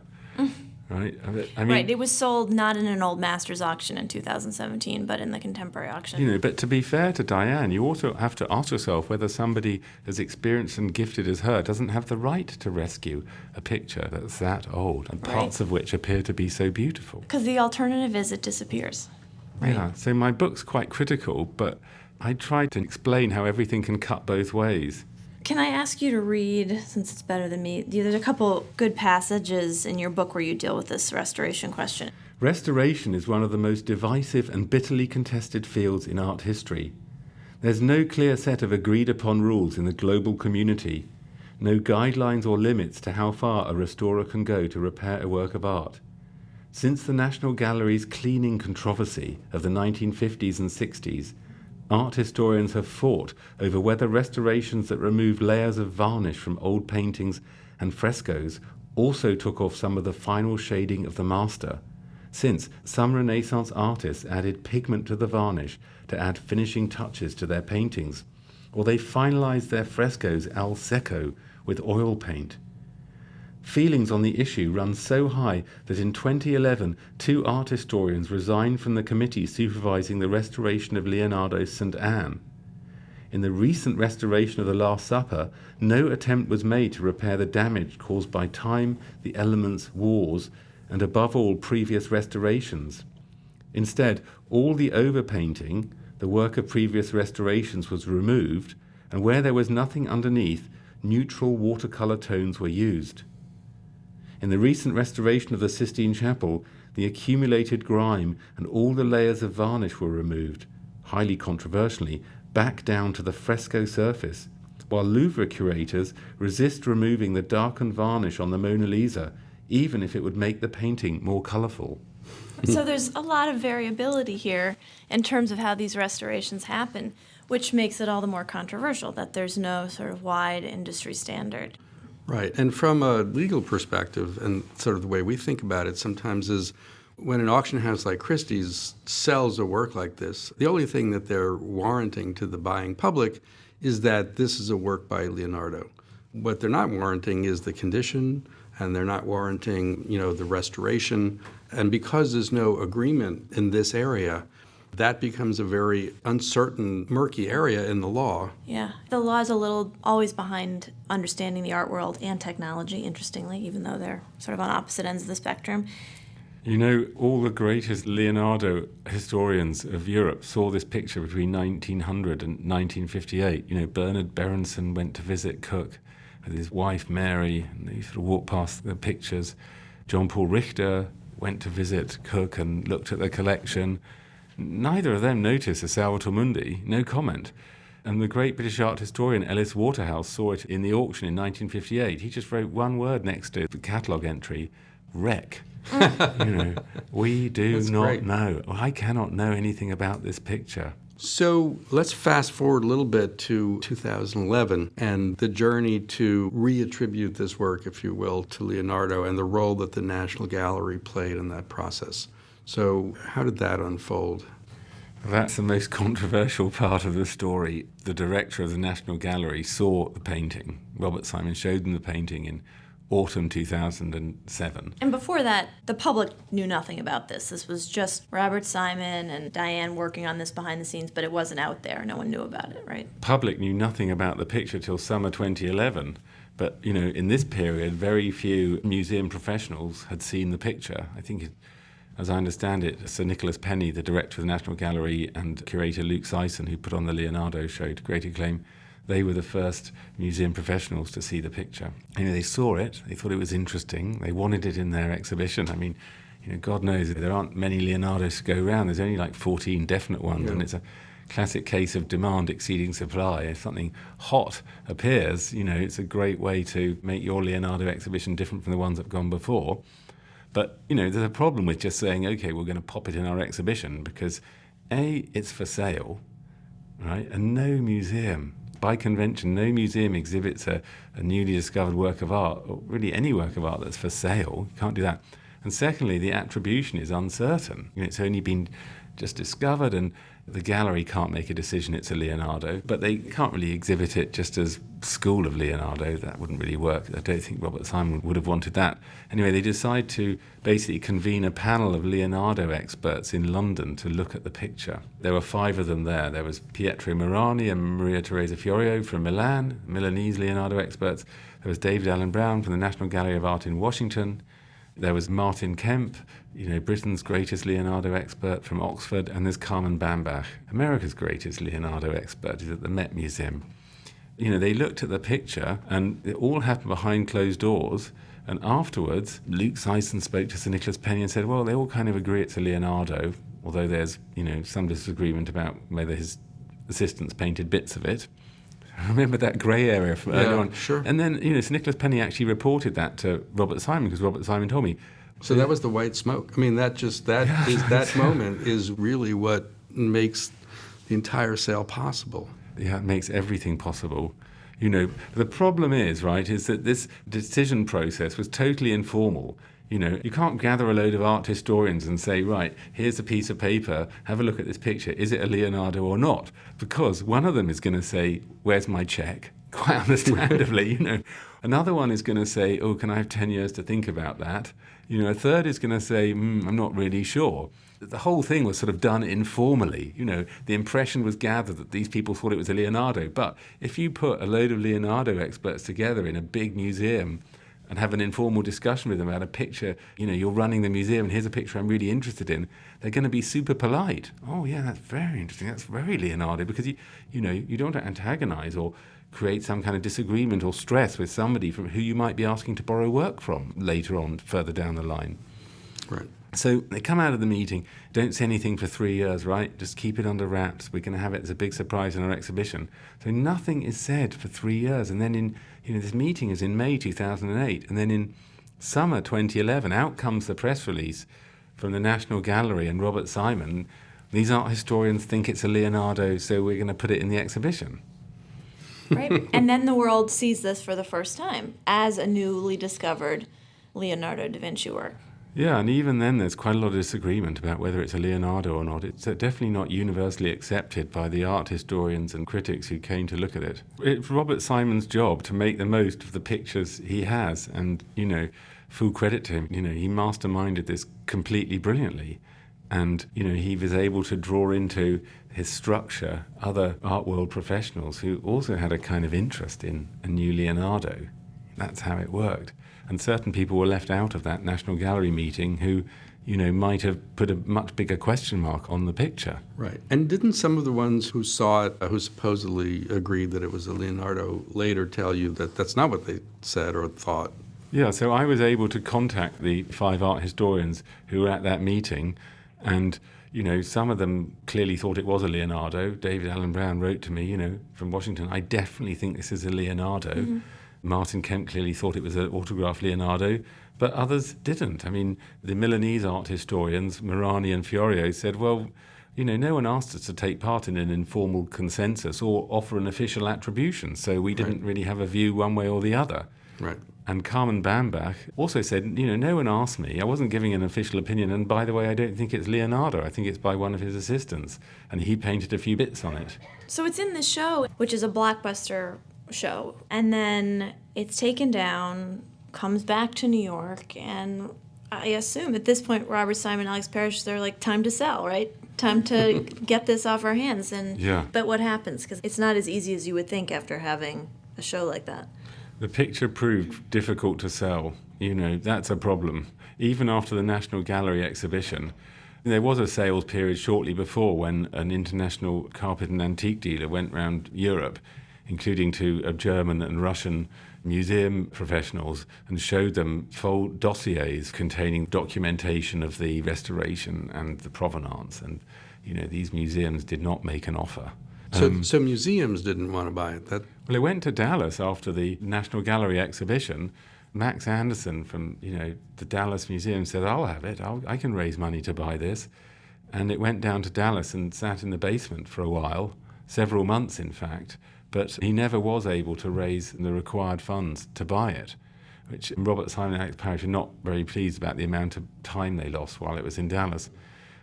C: Right?
B: Right. It was sold not in an old masters auction in 2017, but in the contemporary auction.
C: But to be fair to Diane, you also have to ask yourself whether somebody as experienced and gifted as her doesn't have the right to rescue a picture that's that old, and parts of which appear to be so beautiful.
B: Because the alternative is it disappears. Right?
C: Yeah. So my book's quite critical, but I tried to explain how everything can cut both ways.
B: Can I ask you to read, since it's better than me, there's a couple good passages in your book where you deal with this restoration question.
C: Restoration is one of the most divisive and bitterly contested fields in art history. There's no clear set of agreed-upon rules in the global community, no guidelines or limits to how far a restorer can go to repair a work of art. Since the National Gallery's cleaning controversy of the 1950s and 60s, art historians have fought over whether restorations that remove layers of varnish from old paintings and frescoes also took off some of the final shading of the master, since some Renaissance artists added pigment to the varnish to add finishing touches to their paintings, or they finalized their frescoes al secco with oil paint. Feelings on the issue run so high that in 2011, 2 art historians resigned from the committee supervising the restoration of Leonardo's St. Anne. In the recent restoration of the Last Supper, no attempt was made to repair the damage caused by time, the elements, wars, and above all, previous restorations. Instead, all the overpainting, the work of previous restorations, was removed, and where there was nothing underneath, neutral watercolour tones were used. In the recent restoration of the Sistine Chapel, the accumulated grime and all the layers of varnish were removed, highly controversially, back down to the fresco surface, while Louvre curators resist removing the darkened varnish on the Mona Lisa, even if it would make the painting more colourful.
B: So there's a lot of variability here in terms of how these restorations happen, which makes it all the more controversial that there's no sort of wide industry standard.
A: Right. And from a legal perspective, and sort of the way we think about it sometimes is when an auction house like Christie's sells a work like this, the only thing that they're warranting to the buying public is that this is a work by Leonardo. What they're not warranting is the condition, and they're not warranting, the restoration. And because there's no agreement in this area, that becomes a very uncertain, murky area in the law.
B: Yeah. The law is a little always behind understanding the art world and technology, interestingly, even though they're sort of on opposite ends of the spectrum.
C: All the greatest Leonardo historians of Europe saw this picture between 1900 and 1958. Bernard Berenson went to visit Cook with his wife Mary, and they sort of walked past the pictures. John Paul Richter went to visit Cook and looked at the collection. Neither of them noticed a Salvator Mundi, no comment. And the great British art historian Ellis Waterhouse saw it in the auction in 1958. He just wrote one word next to the catalogue entry, wreck. We do
A: That's
C: not
A: great.
C: know. I cannot know anything about this picture.
A: So let's fast forward a little bit to 2011 and the journey to reattribute this work, if you will, to Leonardo and the role that the National Gallery played in that process. So how did that unfold?
C: That's the most controversial part of the story. The director of the National Gallery saw the painting. Robert Simon showed them the painting in autumn 2007.
B: And before that, the public knew nothing about this. This was just Robert Simon and Diane working on this behind the scenes, but it wasn't out there. No one knew about it, right?
C: Public knew nothing about the picture till summer 2011. But, in this period, very few museum professionals had seen the picture. I think, as I understand it, Sir Nicholas Penny, the director of the National Gallery, and curator Luke Sison, who put on the Leonardo show to great acclaim, they were the first museum professionals to see the picture. They saw it, they thought it was interesting, they wanted it in their exhibition. God knows there aren't many Leonardos to go around. There's only like 14 definite ones, and it's a classic case of demand exceeding supply. If something hot appears, it's a great way to make your Leonardo exhibition different from the ones that have gone before. But, there's a problem with just saying, okay, we're going to pop it in our exhibition because, A, it's for sale, right? And no museum, by convention, no museum exhibits a newly discovered work of art, or really any work of art that's for sale. You can't do that. And secondly, the attribution is uncertain. It's only been just discovered, and the gallery can't make a decision it's a Leonardo, but they can't really exhibit it just as School of Leonardo. That wouldn't really work. I don't think Robert Simon would have wanted that. Anyway, they decide to basically convene a panel of Leonardo experts in London to look at the picture. There were 5 of them there. There was Pietro Morani and Maria Teresa Fiorio from Milan, Milanese Leonardo experts. There was David Allen Brown from the National Gallery of Art in Washington. There was Martin Kemp, Britain's greatest Leonardo expert from Oxford, and there's Carmen Bambach, America's greatest Leonardo expert, is at the Met Museum. They looked at the picture, and it all happened behind closed doors, and afterwards, Luke Sison spoke to Sir Nicholas Penny and said, well, they all kind of agree it's a Leonardo, although there's, some disagreement about whether his assistants painted bits of it. I remember that grey area from earlier on.
A: Sure.
C: And then, Sir Nicholas Penny actually reported that to Robert Simon, because Robert Simon told me.
A: So that was the white smoke. That moment is really what makes the entire sale possible.
C: Yeah, it makes everything possible. The problem is that this decision process was totally informal. You can't gather a load of art historians and say, right, here's a piece of paper, have a look at this picture, is it a Leonardo or not? Because one of them is going to say, where's my check? quite understandably. Another one is going to say, oh, can I have 10 years to think about that? A third is going to say, I'm not really sure. The whole thing was sort of done informally. The impression was gathered that these people thought it was a Leonardo. But if you put a load of Leonardo experts together in a big museum and have an informal discussion with them about a picture, you're running the museum and here's a picture I'm really interested in, they're going to be super polite. Oh, yeah, that's very interesting. That's very Leonardo, because you don't want to antagonize or create some kind of disagreement or stress with somebody from who you might be asking to borrow work from later on, further down the line.
A: Right.
C: So they come out of the meeting, don't say anything for 3 years, right? Just keep it under wraps. We're going to have it as a big surprise in our exhibition. So nothing is said for 3 years. And then this meeting is in May 2008. And then in summer 2011, out comes the press release from the National Gallery and Robert Simon. These art historians think it's a Leonardo, so we're going to put it in the exhibition.
B: Right. And then the world sees this for the first time as a newly discovered Leonardo da Vinci work.
C: Yeah, and even then there's quite a lot of disagreement about whether it's a Leonardo or not. It's definitely not universally accepted by the art historians and critics who came to look at it. It's Robert Simon's job to make the most of the pictures he has, and, full credit to him. He masterminded this completely brilliantly. And, he was able to draw into his structure other art world professionals who also had a kind of interest in a new Leonardo. That's how it worked. And certain people were left out of that National Gallery meeting who, might have put a much bigger question mark on the picture.
A: Right. And didn't some of the ones who saw it, who supposedly agreed that it was a Leonardo, later tell you that that's not what they said or thought?
C: Yeah, so I was able to contact the 5 art historians who were at that meeting, and some of them clearly thought it was a Leonardo. David Allen Brown wrote to me, from Washington, I definitely think this is a Leonardo. Mm-hmm. Martin Kemp clearly thought it was an autographed Leonardo, but others didn't. I mean, the Milanese art historians, Morani and Fiorio, said, well, no one asked us to take part in an informal consensus or offer an official attribution, so we didn't really have a view one way or the other.
A: Right.
C: And Carmen Bambach also said, no one asked me. I wasn't giving an official opinion. And by the way, I don't think it's Leonardo. I think it's by one of his assistants. And he painted a few bits on it.
B: So it's in the show, which is a blockbuster show. And then it's taken down, comes back to New York. And I assume at this point, Robert Simon, Alex Parrish, they're like, time to sell, right? Time to get this off our hands. And
C: yeah.
B: But what happens? Because it's not as easy as you would think after having a show like that.
C: The picture proved difficult to sell. That's a problem. Even after the National Gallery exhibition, there was a sales period shortly before when an international carpet and antique dealer went round Europe, including to a German and Russian museum professionals, and showed them full dossiers containing documentation of the restoration and the provenance. And, these museums did not make an offer.
A: So museums didn't want to buy it.
C: Well, it went to Dallas after the National Gallery exhibition. Max Anderson from the Dallas Museum said, I'll have it. I can raise money to buy this. And it went down to Dallas and sat in the basement for a while, several months in fact, but he never was able to raise the required funds to buy it, which Robert Simon and Alex Parrish are not very pleased about the amount of time they lost while it was in Dallas.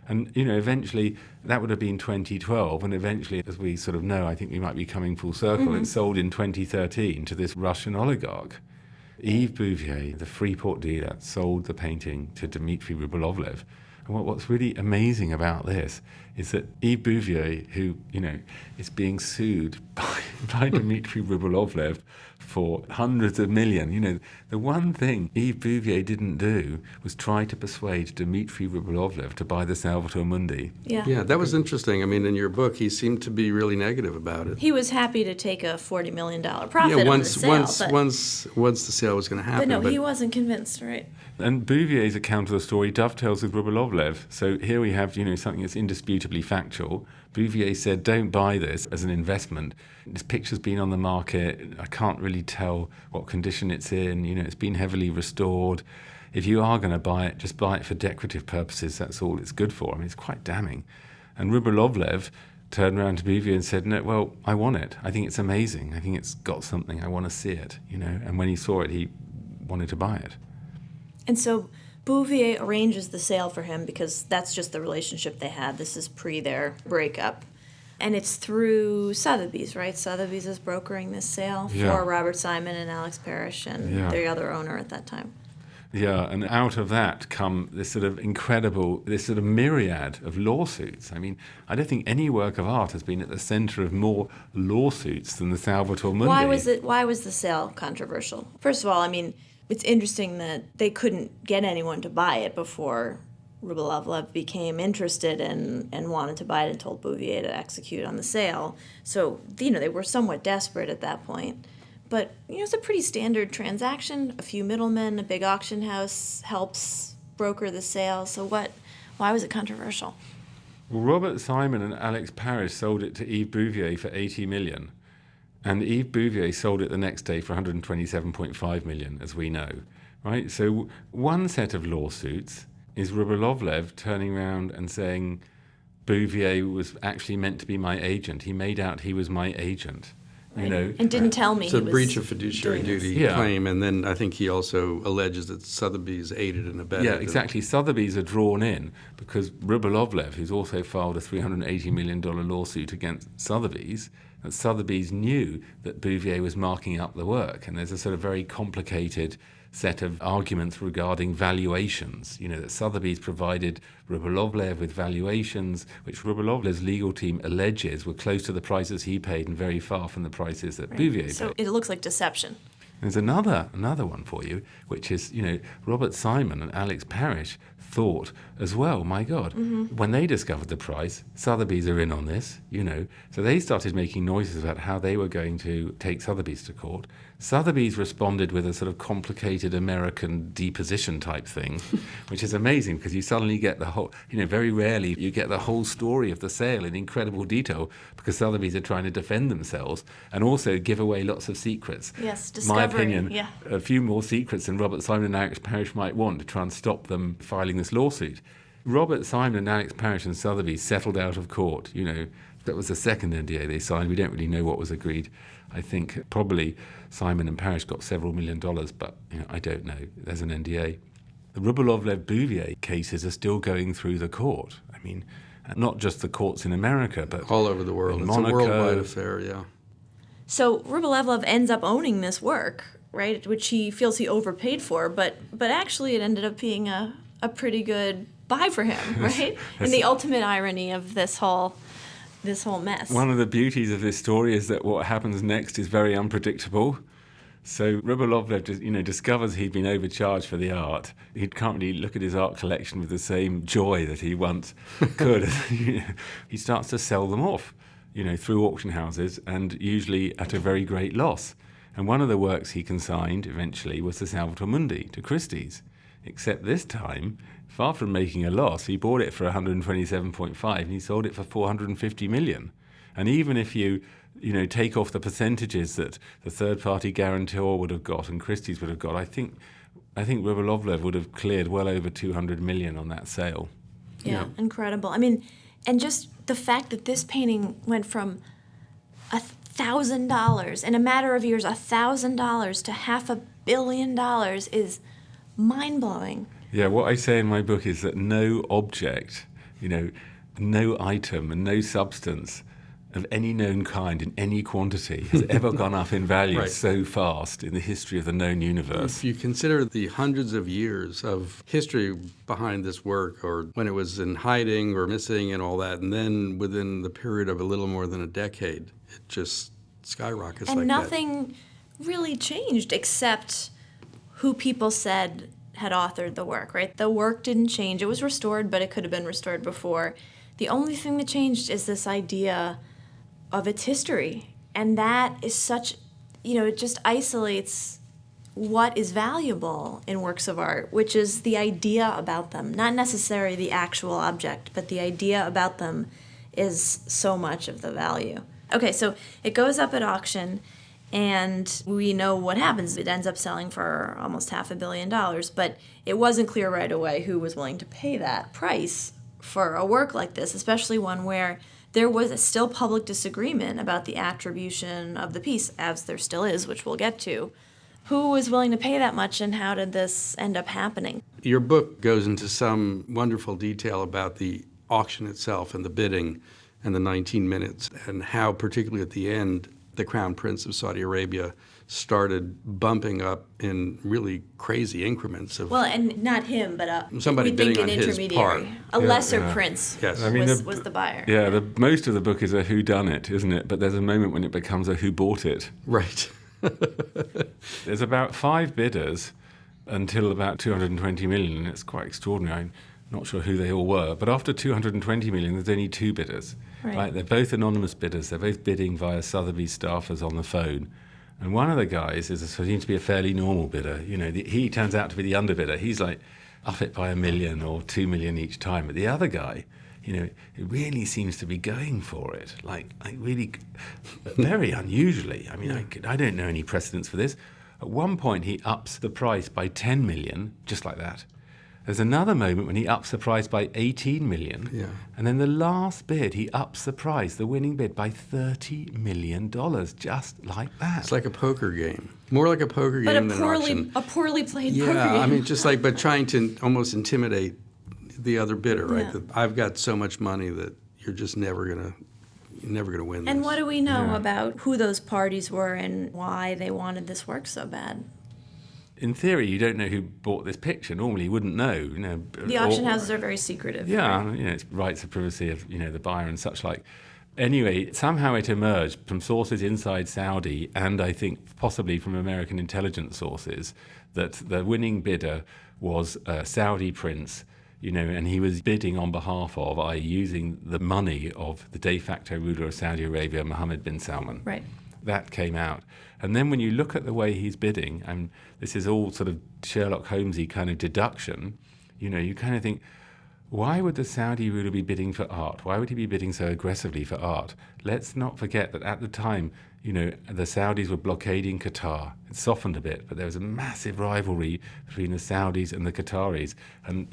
C: And, eventually, that would have been 2012, and eventually, as we sort of know, I think we might be coming full circle, It sold in 2013 to this Russian oligarch. Yves Bouvier, the Freeport dealer, sold the painting to Dmitry Rybolovlev. And what's really amazing about this is that Yves Bouvier, who, is being sued by Dmitry Rybolovlev for hundreds of millions. The one thing Yves Bouvier didn't do was try to persuade Dmitry Rybolovlev to buy the Salvator Mundi.
A: Yeah, that was interesting. I mean, in your book, he seemed to be really negative about it.
B: He was happy to take a $40 million profit on the sale.
A: Once the sale was going to happen.
B: But no, he wasn't convinced, right?
C: And Bouvier's account of the story dovetails with Rybolovlev. So here we have, something that's indisputably factual. Bouvier said, don't buy this as an investment. This picture's been on the market. I can't really tell what condition it's in. It's been heavily restored. If you are going to buy it, just buy it for decorative purposes. That's all it's good for. I mean, it's quite damning. And Rybolovlev turned around to Bouvier and said, no, well, I want it. I think it's amazing. I think it's got something. I want to see it, And when he saw it, he wanted to buy it.
B: And so Bouvier arranges the sale for him because that's just the relationship they had. This is pre their breakup. And it's through Sotheby's, right? Sotheby's is brokering this sale for Robert Simon and Alex Parrish and the other owner at that time.
C: Yeah, and out of that come this sort of incredible, this sort of myriad of lawsuits. I mean, I don't think any work of art has been at the center of more lawsuits than the Salvator Mundi.
B: Why was the sale controversial? First of all, I mean, it's interesting that they couldn't get anyone to buy it before Rybolovlev became interested and wanted to buy it and told Bouvier to execute on the sale. So, they were somewhat desperate at that point. But, it's a pretty standard transaction. A few middlemen, a big auction house helps broker the sale. So why was it controversial?
C: Well, Robert Simon and Alex Parrish sold it to Yves Bouvier for 80 million. And Yves Bouvier sold it the next day for 127.5 million, as we know. Right? So one set of lawsuits is Rybolovlev turning around and saying Bouvier was actually meant to be my agent. He made out he was my agent.
B: Right. And didn't tell me.
A: It's a breach of fiduciary duty
C: Yeah.
A: claim, and then I think he also alleges that Sotheby's aided and abetted.
C: Yeah, exactly. Sotheby's are drawn in because Rybolovlev, who's also filed a $380 million lawsuit against Sotheby's, that Sotheby's knew that Bouvier was marking up the work, and there's a sort of very complicated set of arguments regarding valuations. That Sotheby's provided Rybolovlev with valuations, which Rybolovlev's legal team alleges were close to the prices he paid and very far from the prices that Bouvier paid.
B: So it looks like deception.
C: There's another one for you, which is, Robert Simon and Alex Parrish thought as well, my God, when they discovered the price, Sotheby's are in on this, So they started making noises about how they were going to take Sotheby's to court. Sotheby's responded with a sort of complicated American deposition type thing, which is amazing because you suddenly get the whole, very rarely you get the whole story of the sale in incredible detail because Sotheby's are trying to defend themselves and also give away lots of secrets.
B: Yes,
C: My
B: discovery.
C: opinion, a few more secrets than Robert Simon and Alex Parrish might want to try and stop them filing this lawsuit. Robert Simon and Alex Parrish and Sotheby's settled out of court. That was the second NDA they signed. We don't really know what was agreed. I think probably Simon and Parrish got several $1 million, but I don't know. There's an NDA. The Rybolovlev-Bouvier cases are still going through the court. I mean, not just the courts in America, but
A: all over the world. It's
C: Monaco.
A: A worldwide affair, yeah.
B: So Rybolovlev ends up owning this work, right, which he feels he overpaid for, but actually it ended up being a pretty good buy for him, right? And the ultimate irony of this whole mess.
C: One of the beauties of this story is that what happens next is very unpredictable. So Rybolovlev, discovers he'd been overcharged for the art. He can't really look at his art collection with the same joy that he once could. He starts to sell them off, through auction houses and usually at a very great loss. And one of the works he consigned eventually was the Salvator Mundi to Christie's. Except this time, far from making a loss, he bought it for 127.5 and he sold it for 450 million. And even if you take off the percentages that the third-party guarantor would have got and Christie's would have got, I think Rybolovlev would have cleared well over 200 million on that sale.
B: Yeah, incredible. I mean, and just the fact that this painting went from $1,000 in a matter of years, $1,000 to $500 million is mind-blowing.
C: Yeah, what I say in my book is that no object, no item and no substance of any known kind in any quantity has ever gone up in value so fast in the history of the known universe.
A: If you consider the hundreds of years of history behind this work, or when it was in hiding or missing and all that, and then within the period of a little more than a decade, it just skyrockets like that.
B: And nothing really changed except who people said had authored the work, right? The work didn't change. It was restored, but it could have been restored before. The only thing that changed is this idea of its history. And that is such, it just isolates what is valuable in works of art, which is the idea about them, not necessarily the actual object, but the idea about them is so much of the value. Okay, so it goes up at auction, and we know what happens. It ends up selling for almost $500 million, but it wasn't clear right away who was willing to pay that price for a work like this, especially one where there was a still public disagreement about the attribution of the piece, as there still is, which we'll get to. Who was willing to pay that much, and how did this end up happening?
A: Your book goes into some wonderful detail about the auction itself and the bidding. and the 19 minutes, and how, particularly at the end, the Crown Prince of Saudi Arabia started bumping up in really crazy increments of
B: Well, and not him, but
A: somebody
B: we think
A: bidding
B: an
A: on his
B: intermediary,
A: part.
B: a lesser
C: yeah.
B: prince
A: Yes.
C: I mean,
B: was the buyer.
C: Yeah, most of the book is a whodunit, isn't it? But there's a moment when it becomes a who bought it.
A: Right.
C: There's about 5 bidders until about 220 million. It's quite extraordinary. I'm not sure who they all were. But after 220 million, there's only 2 bidders.
B: Right.
C: They're both anonymous bidders. They're both bidding via Sotheby's staffers on the phone. And one of the guys seems to be a fairly normal bidder. He turns out to be the underbidder. He's like up it by $1 million or $2 million each time. But the other guy, it really seems to be going for it, like really very unusually. I mean, I don't know any precedents for this. At one point, he ups the price by 10 million, just like that. There's another moment when he ups the price by 18 million.
A: Yeah.
C: And then the last bid, he ups the price, the winning bid, by $30 million, just like that.
A: It's like a poker game. More like a poker
B: But
A: game than an auction.
B: a poorly played
A: Yeah,
B: poker game.
A: I mean, but trying to almost intimidate the other bidder, right?
B: Yeah.
A: That I've got so much money that you're just never gonna win
B: And
A: this.
B: what do we know
C: Yeah.
B: about who those parties were and why they wanted this work so bad?
C: In theory, you don't know who bought this picture. Normally, you wouldn't know.
B: The auction houses are very secretive.
C: Yeah,
B: right?
C: it's rights of privacy of the buyer and such like. Anyway, somehow it emerged from sources inside Saudi, and I think possibly from American intelligence sources, that the winning bidder was a Saudi prince, and he was bidding on behalf of, i.e., using the money of the de facto ruler of Saudi Arabia, Mohammed bin Salman.
B: Right.
C: That came out. And then when you look at the way he's bidding, and this is all sort of Sherlock Holmesy kind of deduction, you kind of think, why would the Saudi ruler be bidding for art? Why would he be bidding so aggressively for art? Let's not forget that at the time, the Saudis were blockading Qatar. It softened a bit, but there was a massive rivalry between the Saudis and the Qataris. And,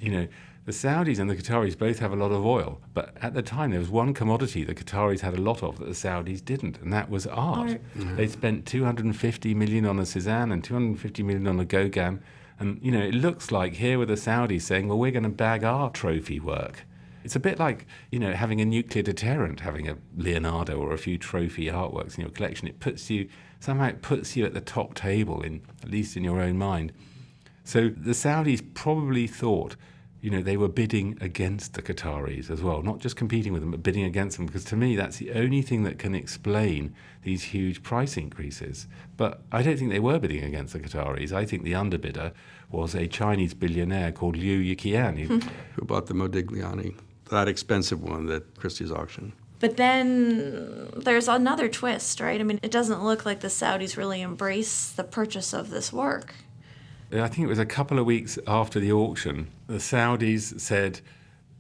C: the Saudis and the Qataris both have a lot of oil, but at the time there was one commodity the Qataris had a lot of that the Saudis didn't, and that was art.
B: Art.
C: They spent 250 million on a Cézanne and 250 million on a Gauguin, and it looks like here were the Saudis saying, well, we're going to bag our trophy work. It's a bit like having a nuclear deterrent, having a Leonardo or a few trophy artworks in your collection. It puts you at the top table, at least in your own mind. So the Saudis probably thought they were bidding against the Qataris as well, not just competing with them, but bidding against them, because to me, that's the only thing that can explain these huge price increases. But I don't think they were bidding against the Qataris. I think the underbidder was a Chinese billionaire called Liu Yiqian.
A: Who bought the Modigliani, that expensive one at Christie's auction.
B: But then there's another twist, right? I mean, it doesn't look like the Saudis really embrace the purchase of this work.
C: I think it was a couple of weeks after the auction, the Saudis said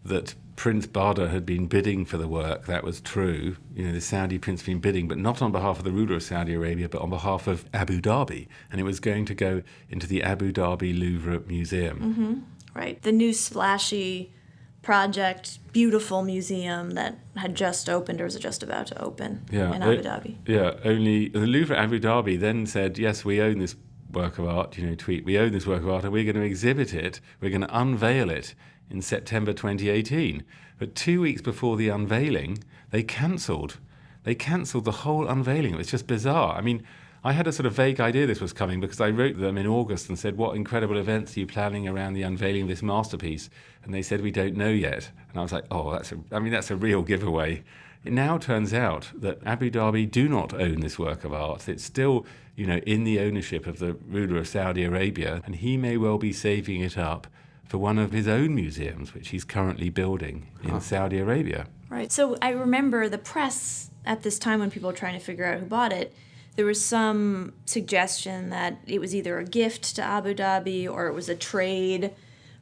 C: that Prince Badr had been bidding for the work. That was true. The Saudi prince had been bidding, but not on behalf of the ruler of Saudi Arabia, but on behalf of Abu Dhabi. And it was going to go into the Abu Dhabi Louvre Museum.
B: Mm-hmm. Right. The new splashy project, beautiful museum that had just opened or was just about to open in Abu Dhabi.
C: Yeah, only the Louvre Abu Dhabi then said, yes, we own this work of art, tweet, we own this work of art and we're going to exhibit it, we're going to unveil it in September 2018. But 2 weeks before the unveiling, they cancelled the whole unveiling. It was just bizarre. I mean, I had a sort of vague idea this was coming because I wrote them in August and said, what incredible events are you planning around the unveiling of this masterpiece? And they said, we don't know yet. And I was like, oh, that's a real giveaway. It now turns out that Abu Dhabi do not own this work of art. It's still, in the ownership of the ruler of Saudi Arabia, and he may well be saving it up for one of his own museums, which he's currently building in Saudi Arabia.
B: Right. So I remember the press at this time when people were trying to figure out who bought it, there was some suggestion that it was either a gift to Abu Dhabi or it was a trade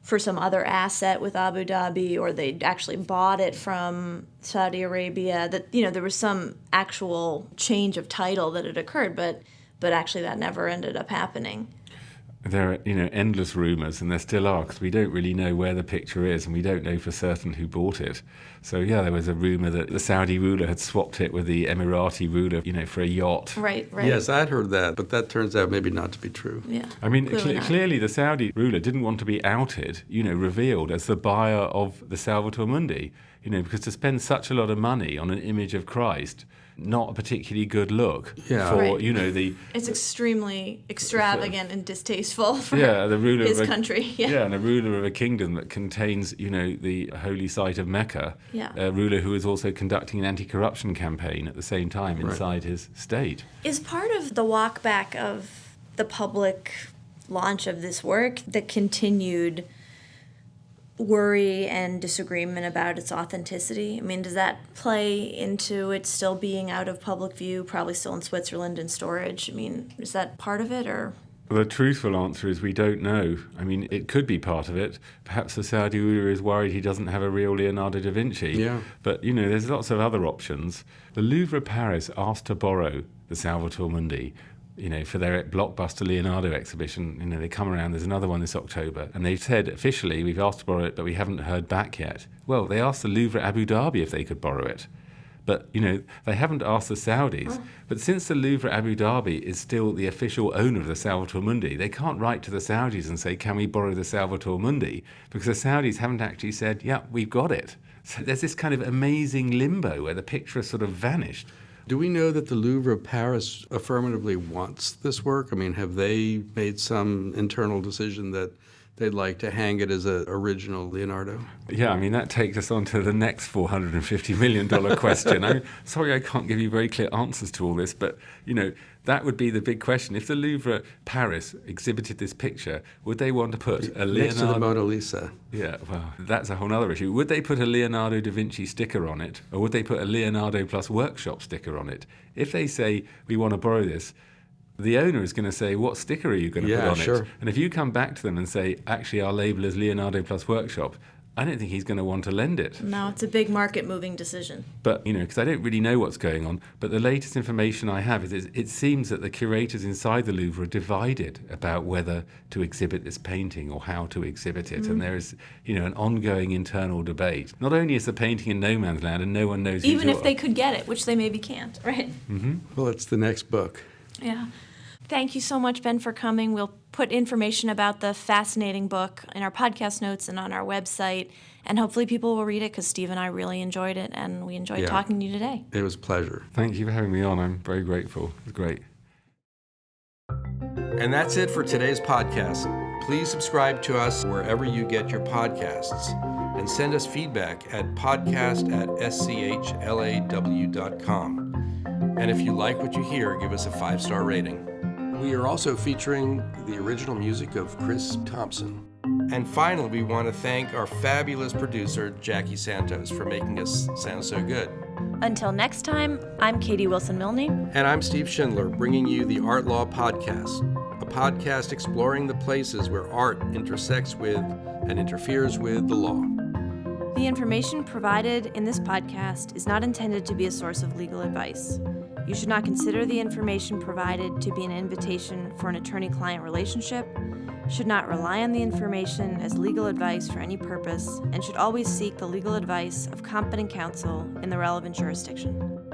B: for some other asset with Abu Dhabi, or they actually bought it from Saudi Arabia, that, there was some actual change of title that had occurred, but actually that never ended up happening.
C: There are, endless rumours, and there still are, because we don't really know where the picture is, and we don't know for certain who bought it. So, yeah, there was a rumour that the Saudi ruler had swapped it with the Emirati ruler, for a yacht.
B: Right.
A: Yes, I'd heard that, but that turns out maybe not to be true.
B: Yeah.
C: I mean,
B: Clearly
C: the Saudi ruler didn't want to be outed, revealed as the buyer of the Salvator Mundi, because to spend such a lot of money on an image of Christ, not a particularly good look
A: Yeah.
C: for,
B: Right. It's extremely extravagant and distasteful for
C: the ruler
B: his
C: of
B: country. Yeah.
C: Yeah, and a ruler of a kingdom that contains, the holy site of Mecca.
B: Yeah.
C: A ruler who is also conducting an anti-corruption campaign at the same time inside his state.
B: Is part of the walk back of the public launch of this work the continued worry and disagreement about its authenticity? I mean, does that play into it still being out of public view, probably still in Switzerland in storage? I mean, is that part of it, or?
C: Well, the truthful answer is we don't know. I mean, it could be part of it. Perhaps the Saudi ruler is worried he doesn't have a real Leonardo da Vinci.
A: Yeah.
C: But, there's lots of other options. The Louvre Paris asked to borrow the Salvator Mundi, for their blockbuster Leonardo exhibition. They come around, there's another one this October, and they've said officially, we've asked to borrow it, but we haven't heard back yet. Well, they asked the Louvre Abu Dhabi if they could borrow it. But, they haven't asked the Saudis. But since the Louvre Abu Dhabi is still the official owner of the Salvator Mundi, they can't write to the Saudis and say, can we borrow the Salvator Mundi? Because the Saudis haven't actually said, yeah, we've got it. So there's this kind of amazing limbo where the picture has sort of vanished.
A: Do we know that the Louvre Paris affirmatively wants this work? I mean, have they made some internal decision that they'd like to hang it as an original Leonardo?
C: Yeah, I mean, that takes us on to the next $450 million question. I'm sorry I can't give you very clear answers to all this, but, that would be the big question. If the Louvre Paris exhibited this picture, would they want to put a Leonardo...
A: Next to the Mona Lisa.
C: Yeah, well, that's a whole other issue. Would they put a Leonardo da Vinci sticker on it, or would they put a Leonardo plus workshop sticker on it? If they say, we want to borrow this, the owner is going to say, what sticker are you going to put on
A: sure.
C: it? And if you come back to them and say, actually, our label is Leonardo plus workshop, I don't think he's going to want to lend it.
B: No, it's a big market-moving decision.
C: But, because I don't really know what's going on, but the latest information I have is it seems that the curators inside the Louvre are divided about whether to exhibit this painting or how to exhibit it. And there is, an ongoing internal debate. Not only is the painting in no man's land and no one knows who's
B: Even if they could get it, which they maybe can't, right?
C: Mm-hmm.
A: Well, it's the next book.
B: Yeah. Thank you so much, Ben, for coming. We'll put information about the fascinating book in our podcast notes and on our website, and hopefully people will read it because Steve and I really enjoyed it, and we enjoyed talking to you today.
A: It was a pleasure.
C: Thank you for having me on. I'm very grateful. It was great.
A: And that's it for today's podcast. Please subscribe to us wherever you get your podcasts and send us feedback at podcast@schlaw.com. And if you like what you hear, give us a 5-star rating. We are also featuring the original music of Chris Thompson. And finally, we want to thank our fabulous producer, Jackie Santos, for making us sound so good.
B: Until next time, I'm Katie Wilson-Milne.
A: And I'm Steve Schindler, bringing you the Art Law Podcast, a podcast exploring the places where art intersects with and interferes with the law.
B: The information provided in this podcast is not intended to be a source of legal advice. You should not consider the information provided to be an invitation for an attorney-client relationship, should not rely on the information as legal advice for any purpose, and should always seek the legal advice of competent counsel in the relevant jurisdiction.